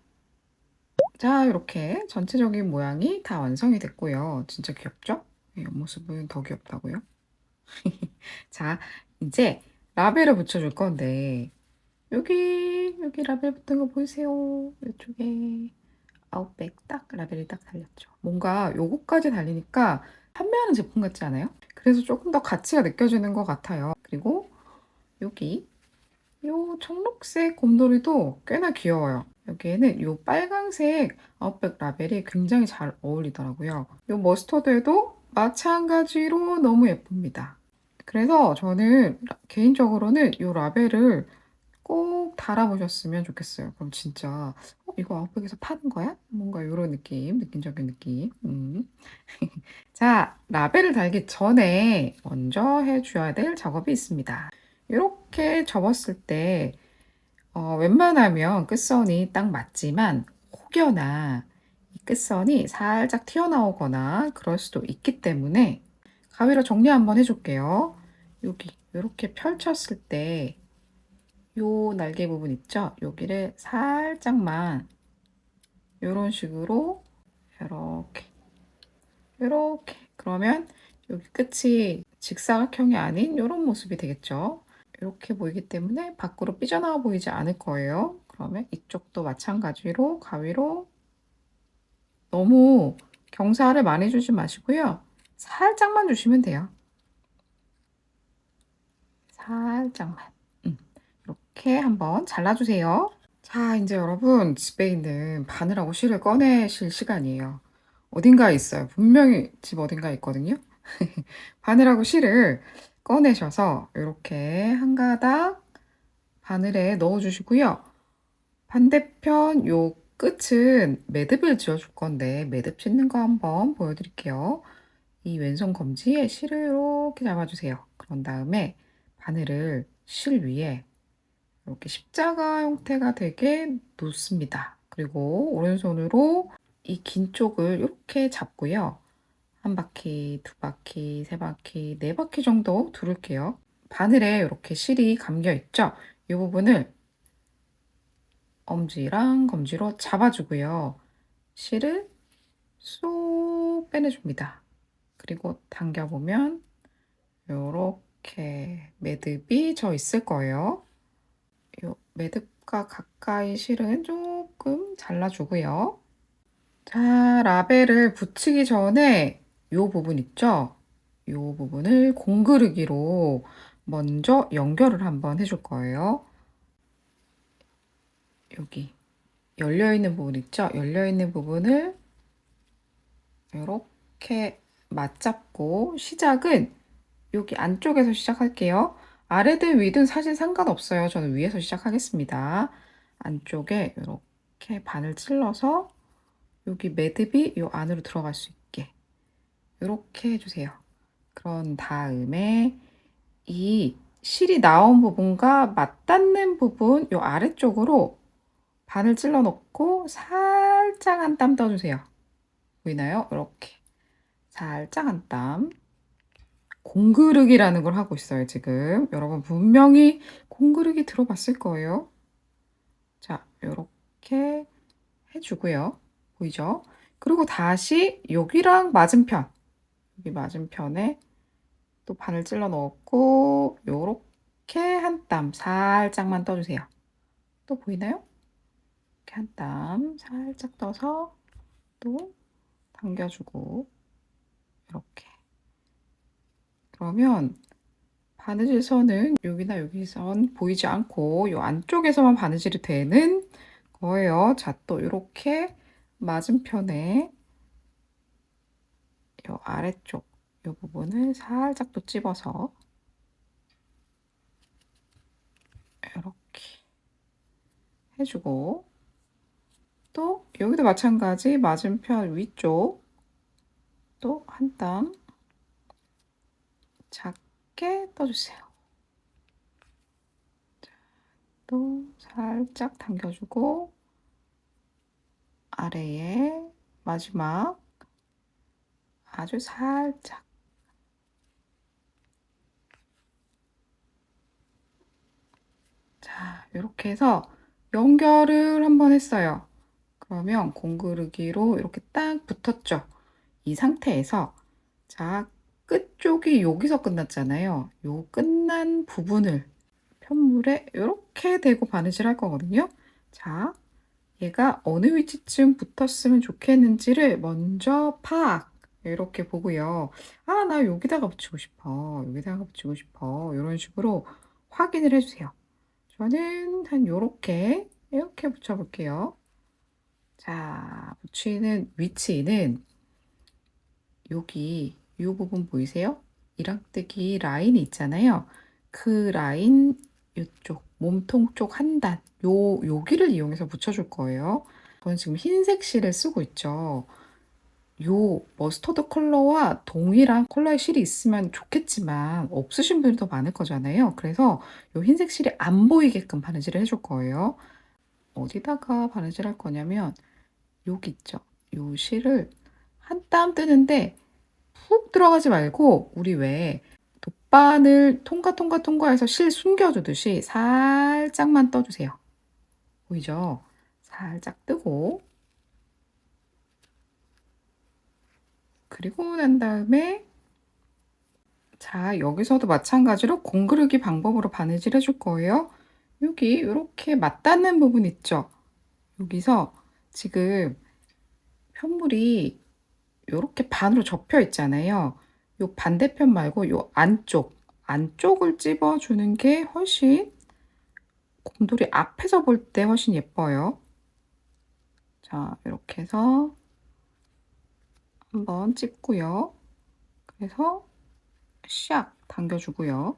자, 이렇게 전체적인 모양이 다 완성이 됐고요. 진짜 귀엽죠? 이 옆모습은 더 귀엽다고요? 자, 이제 라벨을 붙여줄 건데 여기 라벨 붙은 거 보이세요? 이쪽에 아웃백 딱 라벨이 딱 달렸죠. 뭔가 요거까지 달리니까 판매하는 제품 같지 않아요? 그래서 조금 더 가치가 느껴지는 것 같아요. 그리고 여기 요 청록색 곰돌이도 꽤나 귀여워요. 여기에는 요 빨강색 아웃백 라벨이 굉장히 잘 어울리더라고요. 요 머스터드에도 마찬가지로 너무 예쁩니다. 그래서 저는 개인적으로는 요 라벨을 꼭 달아보셨으면 좋겠어요. 그럼 진짜 이거 아웃백에서 파는 거야? 뭔가 이런 느낌, 느낌적인 느낌. 자, 라벨을 달기 전에 먼저 해줘야 될 작업이 있습니다. 이렇게 접었을 때 웬만하면 끝선이 딱 맞지만 혹여나 이 끝선이 살짝 튀어나오거나 그럴 수도 있기 때문에 가위로 정리 한번 해줄게요. 여기 이렇게 펼쳤을 때 요 날개 부분 있죠? 여기를 살짝만 요런 식으로 요렇게, 요렇게. 그러면 여기 끝이 직사각형이 아닌 요런 모습이 되겠죠? 이렇게 보이기 때문에 밖으로 삐져나와 보이지 않을 거예요. 그러면 이쪽도 마찬가지로 가위로 너무 경사를 많이 주지 마시고요. 살짝만 주시면 돼요. 살짝만. 이렇게 한번 잘라주세요. 자, 이제 여러분 집에 있는 바늘하고 실을 꺼내실 시간이에요. 어딘가에 있어요. 분명히 집 어딘가에 있거든요. 바늘하고 실을 꺼내셔서 이렇게 한 가닥 바늘에 넣어 주시고요. 반대편 요 끝은 매듭을 지어 줄 건데 매듭 짓는 거 한번 보여드릴게요. 이 왼손 검지에 실을 이렇게 잡아주세요. 그런 다음에 바늘을 실 위에 이렇게 십자가 형태가 되게 놓습니다. 그리고 오른손으로 이 긴 쪽을 이렇게 잡고요. 한 바퀴, 두 바퀴, 세 바퀴, 네 바퀴 정도 두를게요. 바늘에 이렇게 실이 감겨 있죠? 이 부분을 엄지랑 검지로 잡아주고요. 실을 쏙 빼내줍니다. 그리고 당겨보면 이렇게 매듭이 져 있을 거예요. 요 매듭과 가까이 실은 조금 잘라주고요. 자, 라벨을 붙이기 전에 요 부분 있죠? 요 부분을 공그르기로 먼저 연결을 한번 해줄 거예요. 여기 열려있는 부분 있죠? 열려있는 부분을 이렇게 맞잡고 시작은 여기 안쪽에서 시작할게요. 아래든 위든 사실 상관없어요. 저는 위에서 시작하겠습니다. 안쪽에 이렇게 반을 찔러서 여기 매듭이 이 안으로 들어갈 수 있게 이렇게 해주세요. 그런 다음에 이 실이 나온 부분과 맞닿는 부분 이 아래쪽으로 반을 찔러 넣고 살짝 한 땀 떠주세요. 보이나요? 이렇게 살짝 한 땀. 공그르기라는 걸 하고 있어요, 지금. 여러분 분명히 공그르기 들어봤을 거예요. 자, 이렇게 해주고요. 보이죠? 그리고 다시 여기랑 맞은편, 여기 맞은편에 또 바늘 찔러 넣었고 요렇게 한 땀 살짝만 떠주세요. 또 보이나요? 이렇게 한 땀 살짝 떠서 또 당겨주고 이렇게. 그러면 바느질선은 여기나 여기선 보이지 않고 요 안쪽에서만 바느질이 되는 거예요. 자, 또 이렇게 맞은편에 요 아래쪽 요 부분을 살짝 또 찝어서 이렇게 해주고 또 여기도 마찬가지 맞은편 위쪽 또 한 땀 작게 떠주세요. 또 살짝 당겨주고 아래에 마지막 아주 살짝 자, 이렇게 해서 연결을 한번 했어요. 그러면 공구르기로 이렇게 딱 붙었죠. 이 상태에서 자, 끝쪽이 여기서 끝났잖아요. 요 끝난 부분을 편물에 이렇게 대고 바느질 할 거거든요. 자, 얘가 어느 위치쯤 붙었으면 좋겠는지를 먼저 팍 이렇게 보고요. 아, 나 여기다가 붙이고 싶어. 여기다가 붙이고 싶어. 이런 식으로 확인을 해주세요. 저는 한 요렇게 이렇게 붙여볼게요. 자, 붙이는 위치는 여기 이 부분 보이세요? 이랑뜨기 라인이 있잖아요. 그 라인 이쪽 몸통 쪽 한 단, 여기를 이용해서 붙여줄 거예요. 저는 지금 흰색 실을 쓰고 있죠. 요 머스터드 컬러와 동일한 컬러의 실이 있으면 좋겠지만 없으신 분이 더 많을 거잖아요. 그래서 요 흰색 실이 안 보이게끔 바느질을 해줄 거예요. 어디다가 바느질 할 거냐면 여기 있죠. 요 실을 한 땀 뜨는데 푹 들어가지 말고 우리 왜 앞바늘 통과해서 실 숨겨주듯이 살짝만 떠주세요. 보이죠? 살짝 뜨고 그리고 난 다음에 자, 여기서도 마찬가지로 공그르기 방법으로 바느질 해줄 거예요. 여기 이렇게 맞닿는 부분 있죠? 여기서 지금 편물이 요렇게 반으로 접혀 있잖아요. 요 반대편 말고 요 안쪽을 찝어주는 게 훨씬 곰돌이 앞에서 볼 때 훨씬 예뻐요. 자, 이렇게 해서 한번 찝고요. 그래서 샥 당겨주고요.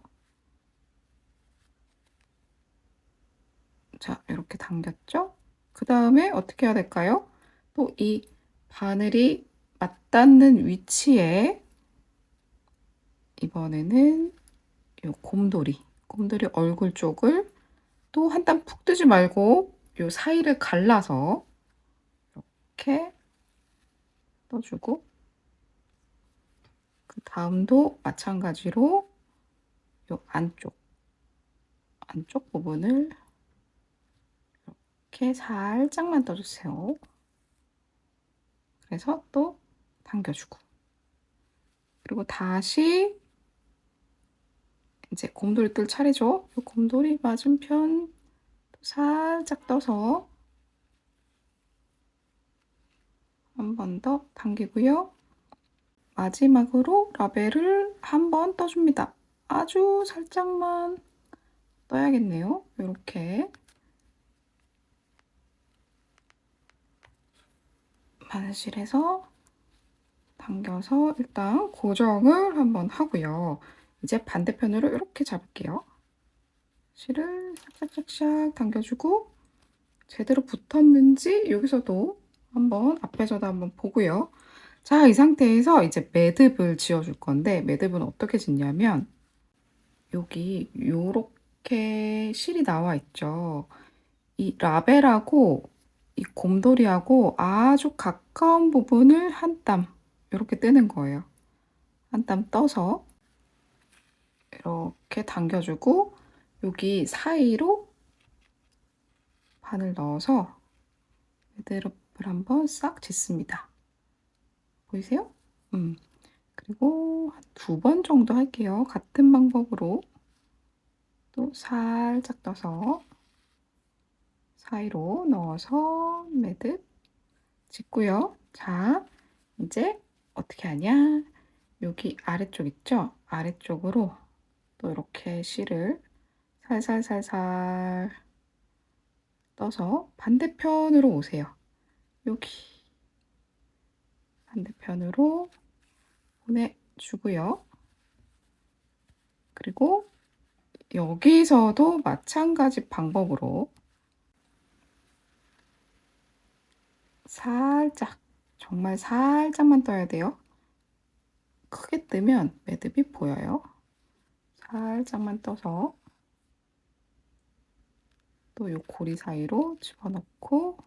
자, 이렇게 당겼죠? 그 다음에 어떻게 해야 될까요? 또 이 바늘이 맞닿는 위치에 이번에는 요 곰돌이 얼굴 쪽을 또 한 땀 푹 뜨지 말고 요 사이를 갈라서 이렇게 떠주고 그 다음도 마찬가지로 요 안쪽 부분을 이렇게 살짝만 떠주세요. 그래서 또 당겨주고 그리고 다시 이제 곰돌이 뜰 차례죠. 요 곰돌이 맞은편 살짝 떠서 한 번 더 당기고요. 마지막으로 라벨을 한 번 떠줍니다. 아주 살짝만 떠야겠네요. 이렇게 바느질해서 당겨서 일단 고정을 한번 하고요. 이제 반대편으로 이렇게 잡을게요. 실을 샥샥샥샥 당겨주고 제대로 붙었는지 여기서도 한번 앞에서도 한번 보고요. 자, 이 상태에서 이제 매듭을 지어줄 건데 매듭은 어떻게 짓냐면 여기 요렇게 실이 나와 있죠. 이 라벨하고 이 곰돌이하고 아주 가까운 부분을 한 땀 이렇게 뜨는 거예요. 한 땀 떠서 이렇게 당겨주고 여기 사이로 바늘 넣어서 매듭을 한번 싹 짓습니다. 보이세요? 그리고 한 2번 정도 할게요. 같은 방법으로 또 살짝 떠서 사이로 넣어서 매듭 짓고요. 자, 이제 어떻게 하냐? 여기 아래쪽 있죠? 아래쪽으로 또 이렇게 실을 살살살살 떠서 반대편으로 오세요. 여기 반대편으로 보내주고요. 그리고 여기서도 마찬가지 방법으로 살짝, 정말 살짝만 떠야 돼요. 크게 뜨면 매듭이 보여요. 살짝만 떠서 또 요 고리 사이로 집어넣고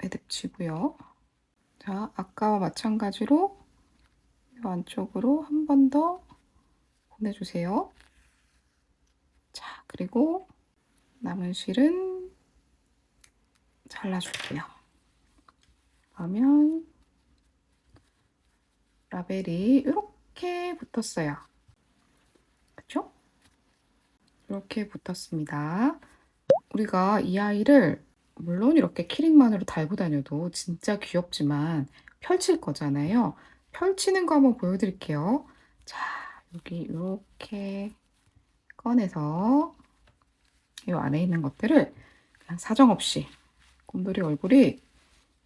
매듭 치고요. 자, 아까와 마찬가지로 이 안쪽으로 한 번 더 보내주세요. 자, 그리고 남은 실은 잘라줄게요. 그러면 라벨이 이렇게 붙었어요. 그쵸? 이렇게 붙었습니다. 우리가 이 아이를 물론 이렇게 키링만으로 달고 다녀도 진짜 귀엽지만 펼칠 거잖아요. 펼치는 거 한번 보여드릴게요. 자, 여기 이렇게 꺼내서 이 안에 있는 것들을 그냥 사정없이 곰돌이 얼굴이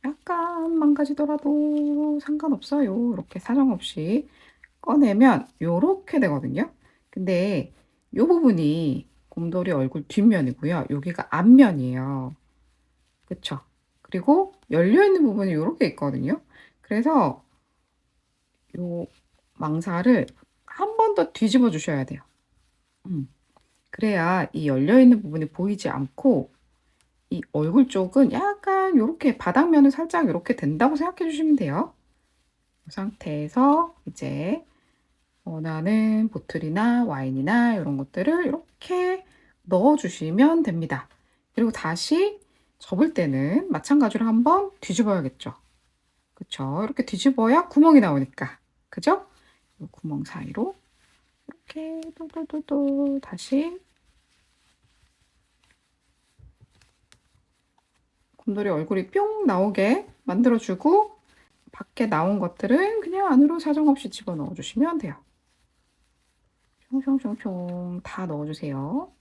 약간 망가지더라도 상관없어요. 이렇게 사정없이 꺼내면 이렇게 되거든요. 근데 이 부분이 곰돌이 얼굴 뒷면이고요. 여기가 앞면이에요. 그쵸? 그리고 열려있는 부분이 이렇게 있거든요. 그래서 요 망사를 한 번 더 뒤집어 주셔야 돼요. 그래야 이 열려있는 부분이 보이지 않고 이 얼굴 쪽은 약간 이렇게 바닥면을 살짝 이렇게 된다고 생각해 주시면 돼요. 이 상태에서 이제 원하는 보틀이나 와인이나 이런 것들을 이렇게 넣어 주시면 됩니다. 그리고 다시 접을 때는 마찬가지로 한번 뒤집어야겠죠. 그쵸? 이렇게 뒤집어야 구멍이 나오니까. 그죠? 이 구멍 사이로 이렇게 돌돌돌돌 다시 곰돌이 얼굴이 뿅 나오게 만들어 주고 밖에 나온 것들은 그냥 안으로 사정없이 집어넣어 주시면 돼요. 숑숑숑숑 다 넣어 주세요.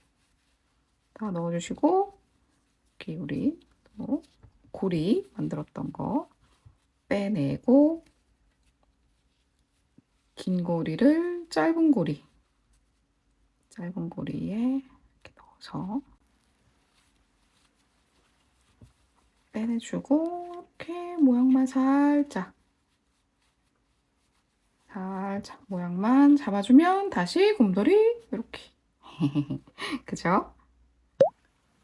다 넣어 주시고 이렇게 우리 또 고리 만들었던 거 빼내고 긴 고리를 짧은 고리에 이렇게 넣어서 빼내주고 이렇게 모양만 살짝 모양만 잡아주면 다시 곰돌이 이렇게 그죠?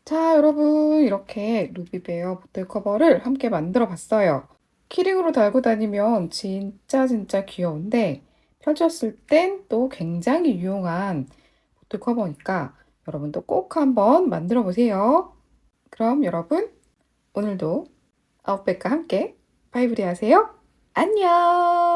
자 여러분 이렇게 루비베어 보틀 커버를 함께 만들어 봤어요. 키링으로 달고 다니면 진짜 귀여운데 펼쳤을 땐 또 굉장히 유용한 보틀 커버니까 여러분도 꼭 한번 만들어 보세요. 그럼 여러분 오늘도 아웃백과 함께 바이브리 하세요. 안녕!